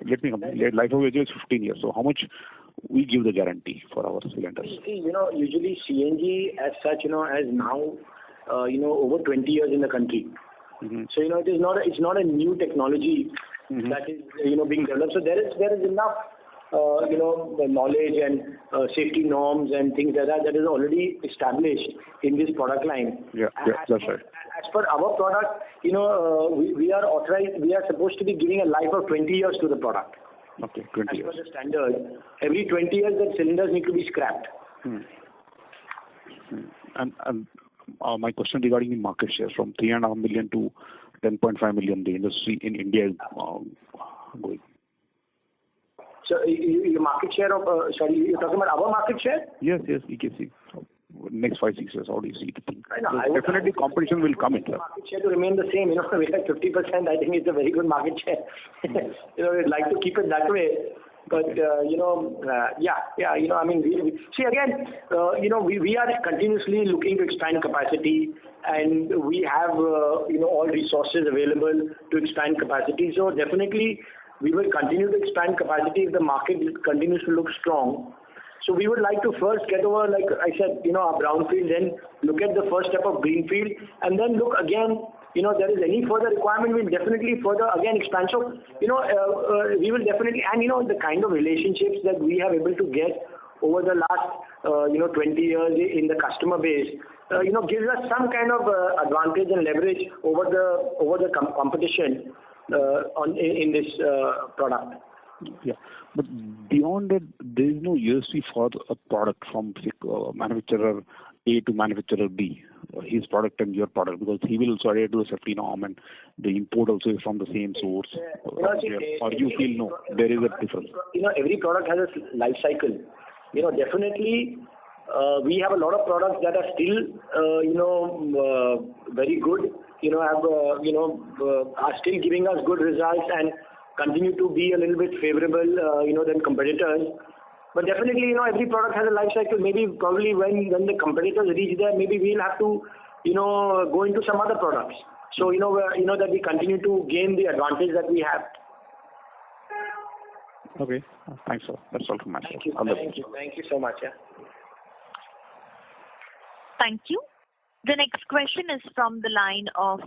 Let me complete. Life of a vehicle is 15 years. So how much we give the guarantee for our cylinders? Usually CNG as such, has now, over 20 years in the country. Mm-hmm. So, it's not a new technology that is, being developed. So there is enough, the knowledge and safety norms and things like that is already established in this product line. Yeah, that's right. As per our product, we are authorized, we are supposed to be giving a life of 20 years to the product. Okay, 20 years. As per the standard, every 20 years the cylinders need to be scrapped. And my question regarding the market share from 3.5 million to 10.5 million, the industry in India is going. So your market share of, you're talking about our market share? Yes, EKC. Next 5-6 years, how do you see the thing? Definitely competition will come in. Market share to remain the same, we are at 50%. I think it's a very good market share. We'd like to keep it that way. But, we see again, we are continuously looking to expand capacity, and we have, all resources available to expand capacity. So definitely we will continue to expand capacity if the market continues to look strong. So we would like to first get over, like I said, our brownfield, then look at the first step of greenfield, and then look again, there is any further requirement, we'll definitely further again expand. So, we will definitely, and the kind of relationships that we have able to get over the last, 20 years in the customer base, gives us some kind of advantage and leverage over the competition in this product. Yeah, but beyond that, there is no USP for a product from manufacturer A to manufacturer B, his product and your product, because he will also adhere to a safety norm and the import also is from the same source. Or you feel no, there is a difference? Every product has a life cycle. Definitely, we have a lot of products that are still, very good, are still giving us good results and continue to be a little bit favorable, than competitors. But definitely, every product has a life cycle. Maybe probably when the competitors reach there, maybe we'll have to, go into some other products. So, that we continue to gain the advantage that we have. Okay. Thanks, sir. That's all from my side. Thank you so much. Yeah. Thank you. The next question is from the line of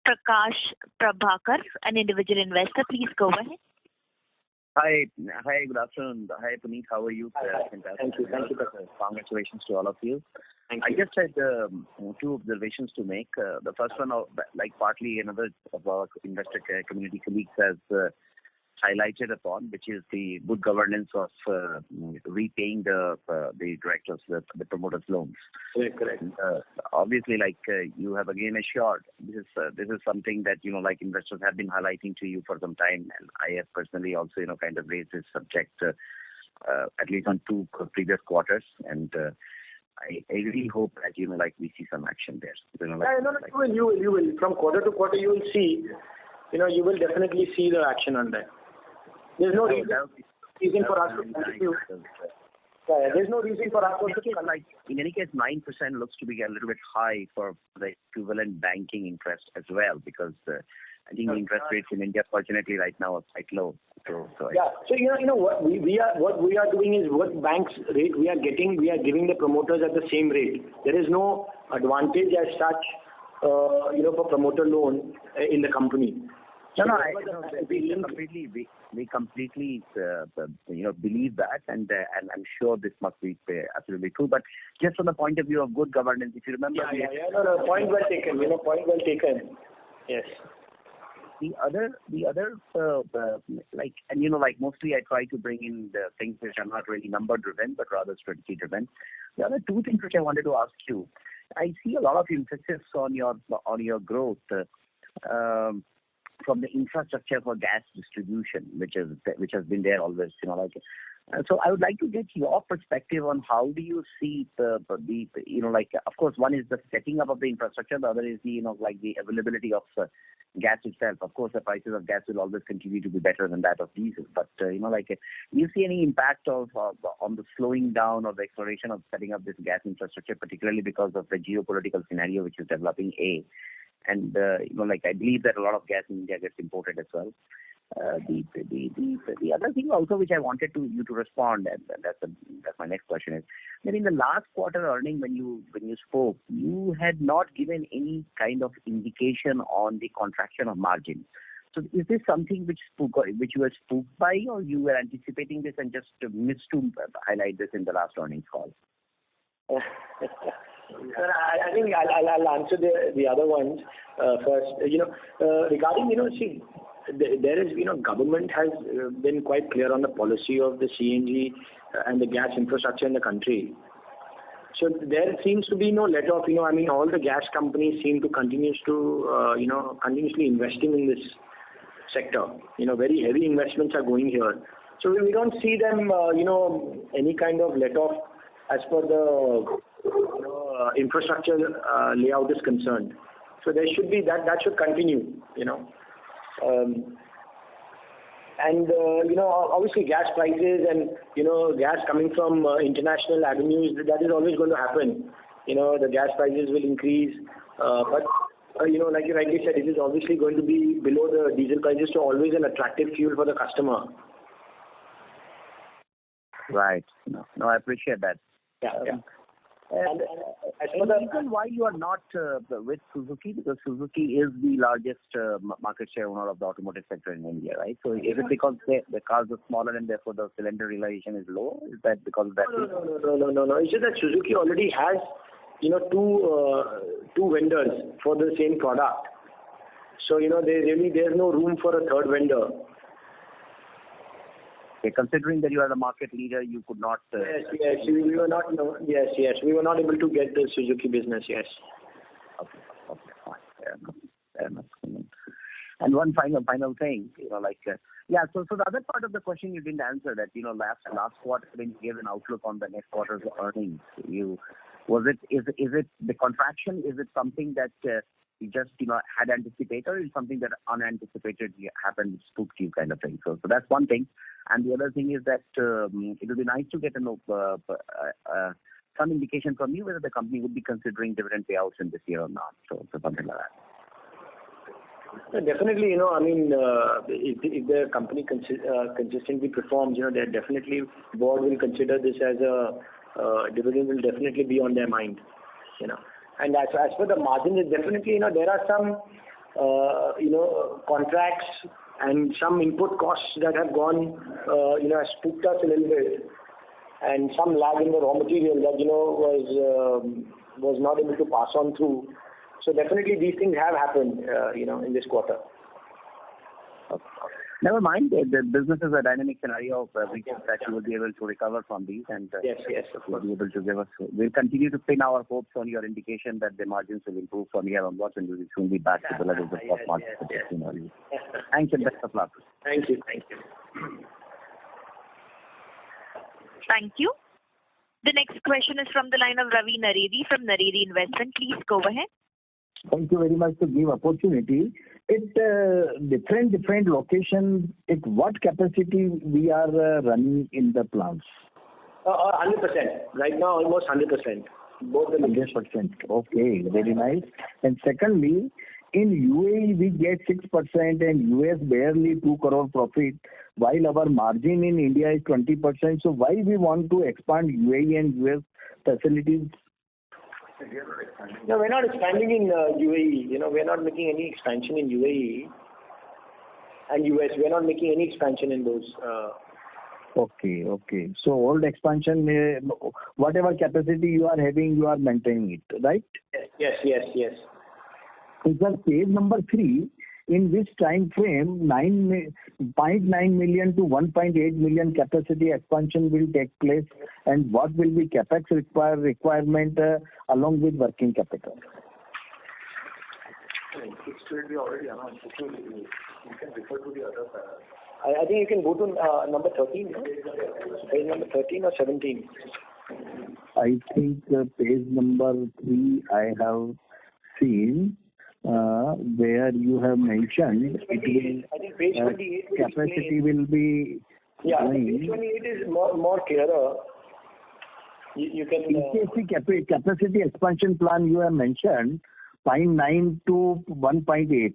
Prakash Prabhakar, an individual investor. Please go ahead. Hi, good afternoon. Hi, Puneet. How are you? Thank you. Congratulations to all of you. Thank I you. just had two observations to make. The first one, partly another of our investor community colleagues has highlighted upon, which is the good governance of repaying the directors, the promoters' loans. Correct. Obviously, you have again assured, this is something that investors have been highlighting to you for some time, and I have personally also kind of raised this subject at least on 2 previous quarters, and I really hope that we see some action there. You will. From quarter to quarter, you will see. You will definitely see the action on that. There's no reason for us to continue. There's no reason for us to. In any case, 9% looks to be a little bit high for the equivalent banking interest as well, because I think the interest rates in India, fortunately, right now are quite low. So what we are doing is what banks rate we are getting, we are giving the promoters at the same rate. There is no advantage as such, for promoter loan in the company. We completely believe that, and I'm sure this must be absolutely true. But just from the point of view of good governance, if you remember, No, point well taken. Point well taken. Yes. The other, mostly I try to bring in the things which are not really number driven, but rather strategy driven. The other two things which I wanted to ask you, I see a lot of emphasis on your growth. From the infrastructure for gas distribution, which has been there always, So I would like to get your perspective on how do you see of course, one is the setting up of the infrastructure, the other is the availability of gas itself. Of course, the prices of gas will always continue to be better than that of diesel. But do you see any impact on the slowing down or the exploration of setting up this gas infrastructure, particularly because of the geopolitical scenario which is developing? And I believe that a lot of gas in India gets imported as well. The other thing also which I wanted you to respond, and that's my next question, is that in the last quarter earning when you spoke, you had not given any kind of indication on the contraction of margin. So is this something which you were spooked by, or you were anticipating this and just missed to highlight this in the last earnings call? Sir, I think I'll answer the other ones first. Regarding see, there is government has been quite clear on the policy of the CNG and the gas infrastructure in the country. So there seems to be no let off. All the gas companies seem to continuously investing in this sector. Very heavy investments are going here. So we don't see them, any kind of let off as per the infrastructure layout is concerned. So there should be that should continue. Obviously gas prices and gas coming from international avenues, that is always going to happen. The gas prices will increase, but like you rightly said, it is obviously going to be below the diesel prices, so always an attractive fuel for the customer. Right. No, I appreciate that. Yeah. And the reason why you are not with Suzuki, because Suzuki is the largest market share owner of the automotive sector in India, right? So is it because the cars are smaller and therefore the cylinder realization is low? Is that because of that? No. It's just that Suzuki already has two vendors for the same product. So there's no room for a third vendor. Okay, considering that you are the market leader, you could not. Yes, we were not. Yes, we were not able to get the Suzuki business. Yes. Okay, fine, fair enough. And one final thing, So the other part of the question you didn't answer, that last quarter when you gave an outlook on the next quarter's earnings, is it the contraction? Is it something that you just had anticipated, or is it something that unanticipated happened, spooked you kind of thing? So that's one thing. And the other thing is that it would be nice to get some indication from you whether the company would be considering dividend payouts in this year or not. So something like that. Definitely, if the company consistently performs, then definitely board will consider this as a dividend will definitely be on their mind. And as for the margins, definitely, there are some, contracts and some input costs that have gone, has spooked us a little bit, and some lag in the raw material that, was not able to pass on through. So definitely these things have happened, in this quarter. Okay. Never mind. The business is a dynamic scenario of which that you will be able to recover from these, and yes, will be able to give us. We'll continue to pin our hopes on your indication that the margins will improve from here onwards, and we will soon be back to the levels of top margins. Thanks and best of luck. Thank you. Thank you. The next question is from the line of Ravi Naredi from Naredi Investment. Please go ahead. Thank you very much to give opportunity. At different locations, at what capacity we are running in the plants? 100%. Right now, almost 100%. Both the 100%. Okay, very nice. And secondly, in UAE we get 6% and US barely 2 crore profit, while our margin in India is 20%. So why we want to expand UAE and US facilities? No, we're not expanding in UAE. We're not making any expansion in UAE and US. We're not making any expansion in those. Okay. So old expansion, whatever capacity you are having, you are maintaining it, right? Yes. So sir, phase number 3, in which time frame 0.9 million to 1.8 million capacity expansion will take place, and what will be capex requirement along with working capital? It should be already announced. You can refer to the other. I think you can go to number 13. Page number 13 or 17. I think page number 3 I have seen. Where you have mentioned it I think page 28 capacity will be page 28 is more clearer. You can capacity expansion plan you have mentioned 0.9 to 1.8.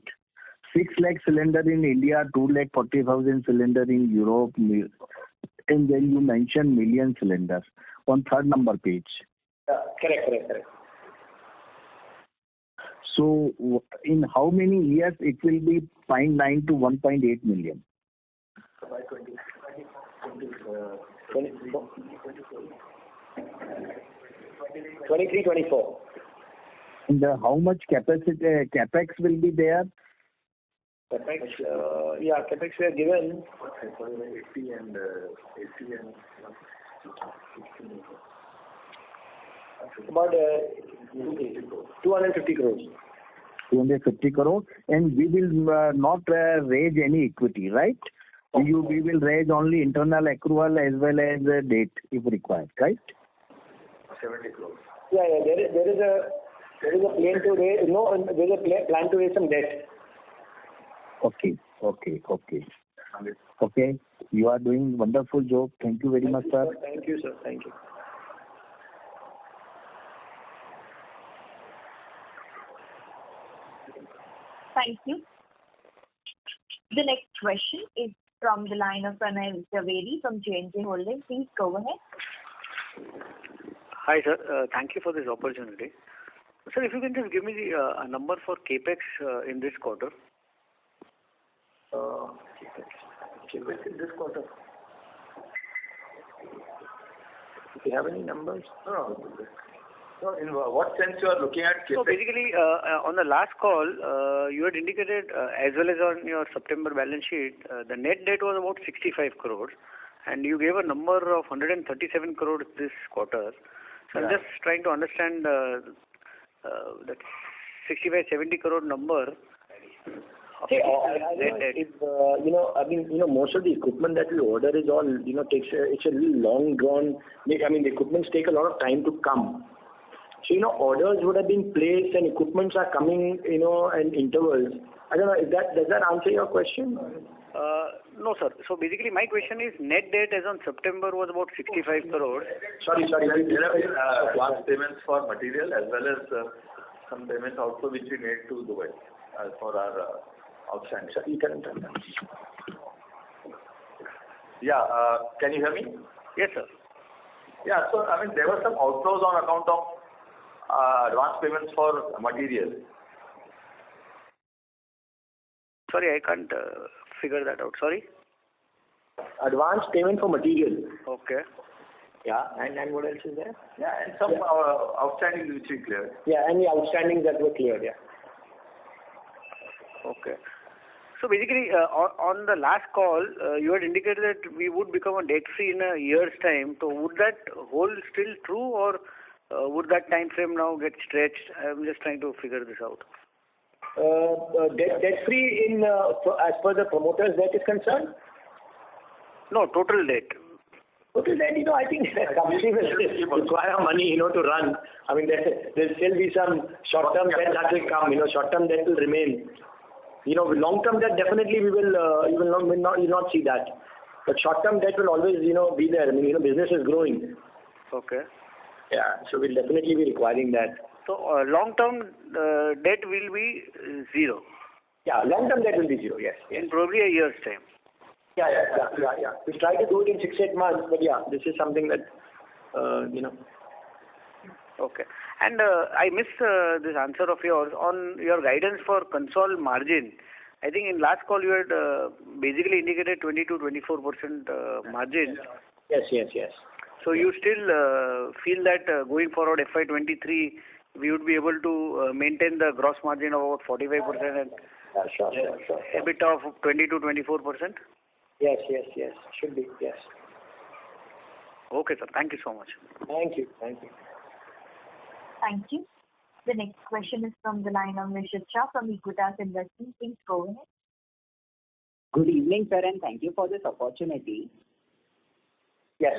6 lakh cylinder in India, 2,40,000 cylinder in Europe, and then you mentioned million cylinders on third number page. Correct. So in how many years it will be 0.9 to 1.8 million? By 23-24. And how much capacity capex will be there? Capex, capex we are given. 80 and 80 and About 250 crores. 250 crore, and we will not raise any equity, right? We will raise only internal accrual as well as debt if required, right? 70 crores. Yeah. There is a plan to raise. No, there is a plan to raise some debt. Okay. You are doing wonderful job. Thank you very much, sir. Thank you, sir. Thank you. Thank you. The next question is from the line of Pranay Zaveri from J&J Holdings. Please go ahead. Hi, sir. Thank you for this opportunity. Sir, if you can just give me a number for capex in this quarter. Capex in this quarter. Do you have any numbers? No. So in what sense you are looking at capex? So basically, on the last call, you had indicated, as well as on your September balance sheet, the net debt was about 65 crores, and you gave a number of 137 crores this quarter. So I'm just trying to understand that 65-70 crore number. See, most of the equipment that we order is all, it's a little long drawn. I mean, the equipments take a lot of time to come. So, orders would have been placed and equipments are coming, in intervals. I don't know, does that answer your question? No, sir. So basically my question is net debt as on September was about 65 crores. Sorry. Advance payments for material as well as some payments also which we made to Dubai for our outstanding. So you can tell them. Yeah, can you hear me? Yes, sir. Yeah, so I mean there were some outflows on account of advance payments for material. Sorry, I can't figure that out. Sorry. Advance payment for material. Okay. Yeah, and what else is there? Yeah, and some outstanding which we cleared. Yeah, and the outstandings that were cleared. Yeah. Okay. So basically, on the last call, you had indicated that we would become a debt-free in a year's time. So would that hold still true, or would that time frame now get stretched? I'm just trying to figure this out. Debt-free in as per the promoter's debt is concerned? No, total debt. Total debt, I think the company will require money, to run. I mean, there'll still be some short-term debt that will come. Short-term debt will remain. Long-term debt definitely we will not see that. But short-term debt will always, be there. I mean, business is growing. Okay. Yeah, so we'll definitely be requiring that. So long-term debt will be zero. Yeah, long-term debt will be zero. Yes. In probably a year's time. Yeah. We try to do it in 6-8 months, but yeah, this is something that, Okay. And I missed this answer of yours on your guidance for console margin. I think in last call you had basically indicated 20-24% margin. Yes. So you still feel that going forward FY23 we would be able to maintain the gross margin of about 45% and sure. EBITDA of 20-24%? Yes. Should be, yes. Okay, sir. Thank you so much. Thank you. Thank you. The next question is from the line of Nishit Shah from Equitas Investments. Please go ahead. Good evening, sir, and thank you for this opportunity. Yes.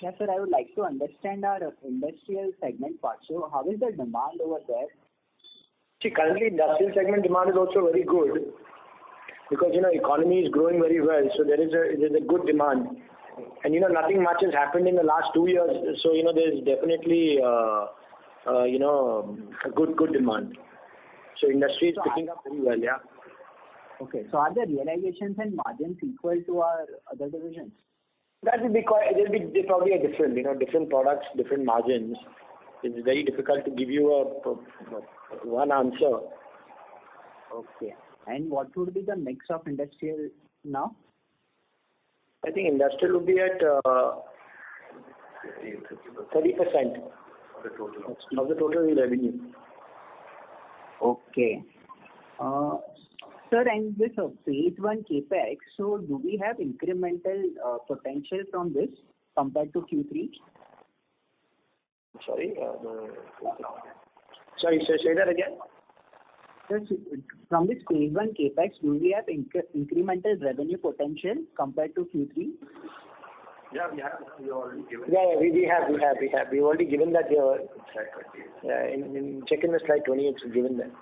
Yes, sir, I would like to understand our industrial segment part. So how is the demand over there? See, currently industrial segment demand is also very good because, economy is growing very well. So there is a good demand. And, nothing much has happened in the last 2 years. So, there's definitely a good demand. So industry is picking up very well, yeah. Okay. So are the realizations and margins equal to our other divisions? That will be they probably are different, different products, different margins. It's very difficult to give you one answer. Okay. And what would be the mix of industrial now? I think industrial would be at 30% of the total revenue. Okay. Sir, and this phase 1 capex, so do we have incremental potential from this compared to Q3? Sorry, say that again. Sir, from this phase 1 capex, do we have incremental revenue potential compared to Q3? Yeah, we have. We already given. Yeah, we have. We've already given that here. Check in the slide 20, it's given there.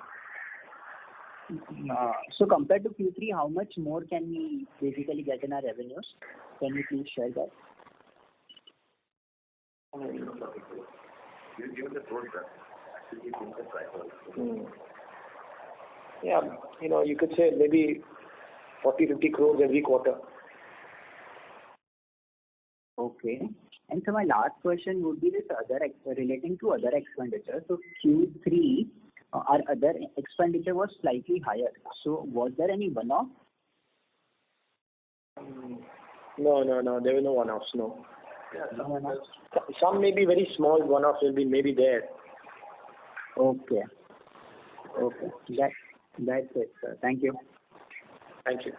So compared to Q3, how much more can we basically get in our revenues? Can you please share that? We've given the total. Yeah, you could say maybe 40-50 crores every quarter. Okay. And so my last question would be this relating to other expenditure. So Q3, our other expenditure was slightly higher. So was there any one-off? No. There were no one-offs, no. Yeah, some may be very small one-offs will be maybe there. Okay. That's it, sir. Thank you. Thank you.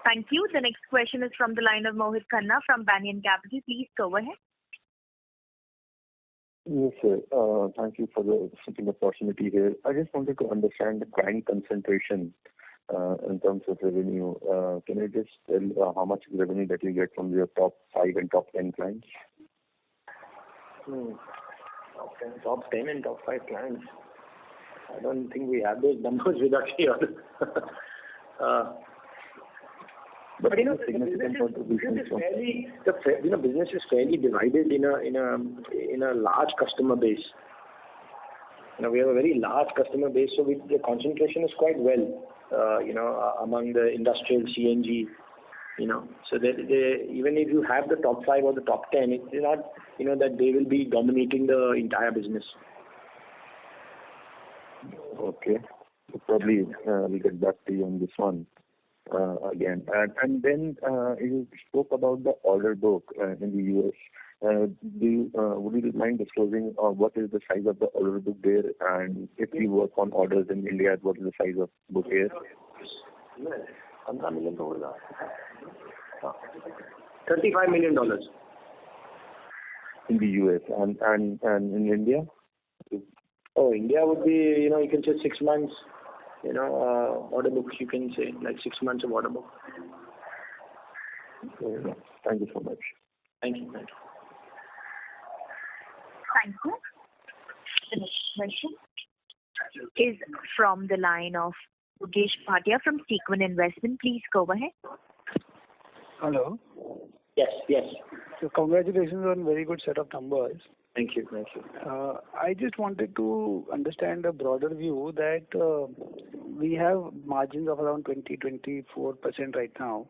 Thank you. The next question is from the line of Mohit Khanna from Banyan Capital. Please go ahead. Yes, sir. Thank you for the second opportunity here. I just wanted to understand the client concentration in terms of revenue. Can you just tell how much revenue that you get from your top 5 and top 10 clients? Top 10 and top 5 clients. I don't think we have those numbers with us here. But significant contribution business is fairly divided in a large customer base. We have a very large customer base, so the concentration is quite well, among the industrial CNG. So that even if you have the top 5 or the top 10, it's not, that they will be dominating the entire business. Okay. So probably we'll get back to you on this one again. And then you spoke about the order book in the US. Would you mind disclosing what is the size of the order book there, and if you work on orders in India, what is the size of book here? $15 million. $35 million. In the US and in India? Oh, India would be, you can say 6 months, order books, you can say, like 6 months of order book. Thank you so much. Thank Thank you. you. The next question is from the line of Mukesh Bhatia from Sequin Investment. Please go ahead. Hello. Yes. So congratulations on very good set of numbers. Thank you. I just wanted to understand a broader view that we have margins of around 20-24% right now.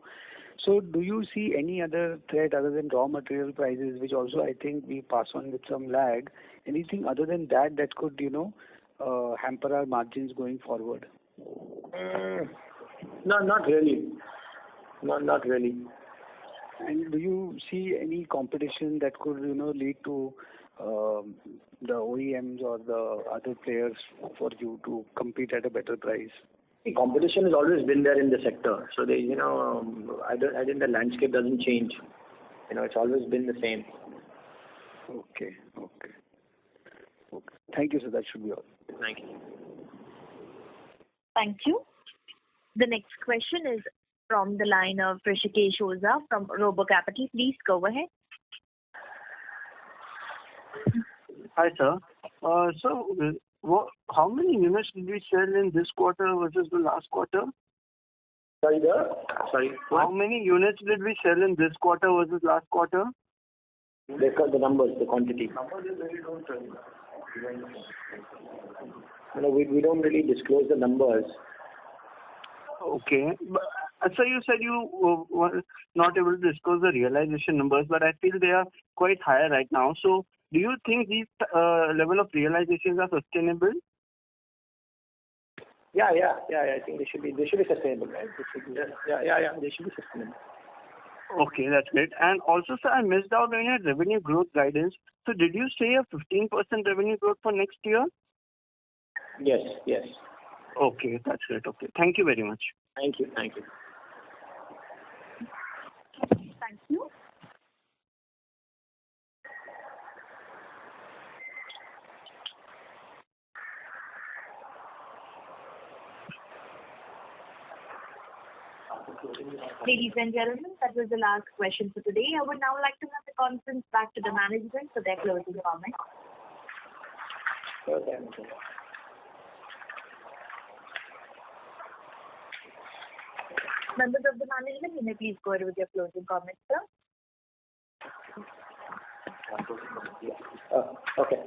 So do you see any other threat other than raw material prices, which also I think we pass on with some lag? Anything other than that could, hamper our margins going forward? No, not really. Not really. And do you see any competition that could, lead to the OEMs or the other players for you to compete at a better price? The competition has always been there in the sector. So, I think the landscape doesn't change. It's always been the same. Okay. Thank you, sir. That should be all. Thank you. Thank you. The next question is from the line of Rishikesh Oza from Robo Capital. Please go ahead. Hi, sir. How many units did we sell in this quarter versus the last quarter? Sorry. How many units did we sell in this quarter versus last quarter? The numbers, the quantity. No, we don't really disclose the numbers. Okay. But, so you said you were not able to disclose the realization numbers, but I feel they are quite high right now. So do you think these level of realizations are sustainable? Yeah. I think they should be sustainable, right? They should be sustainable. Okay, that's great. And also, sir, I missed out on your revenue growth guidance. So did you say a 15% revenue growth for next year? Yes. Okay, that's great. Okay. Thank you very much. Thank you. Thank you. Ladies and gentlemen, that was the last question for today. I would now like to have the conference back to the management for their closing comments. Okay. Members of the management, you may please go ahead with your closing comments, sir. Okay.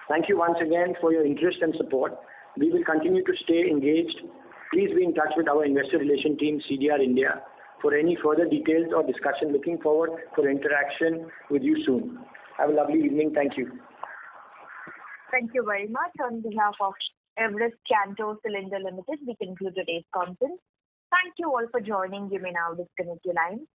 Thank you once again for your interest and support. We will continue to stay engaged. Please be in touch with our investor relation team, CDR India, for any further details or discussion. Looking forward for interaction with you soon. Have a lovely evening. Thank you. Thank you very much. On behalf of Everest Kanto Cylinder Limited, we conclude today's conference. Thank you all for joining. You may now disconnect your lines.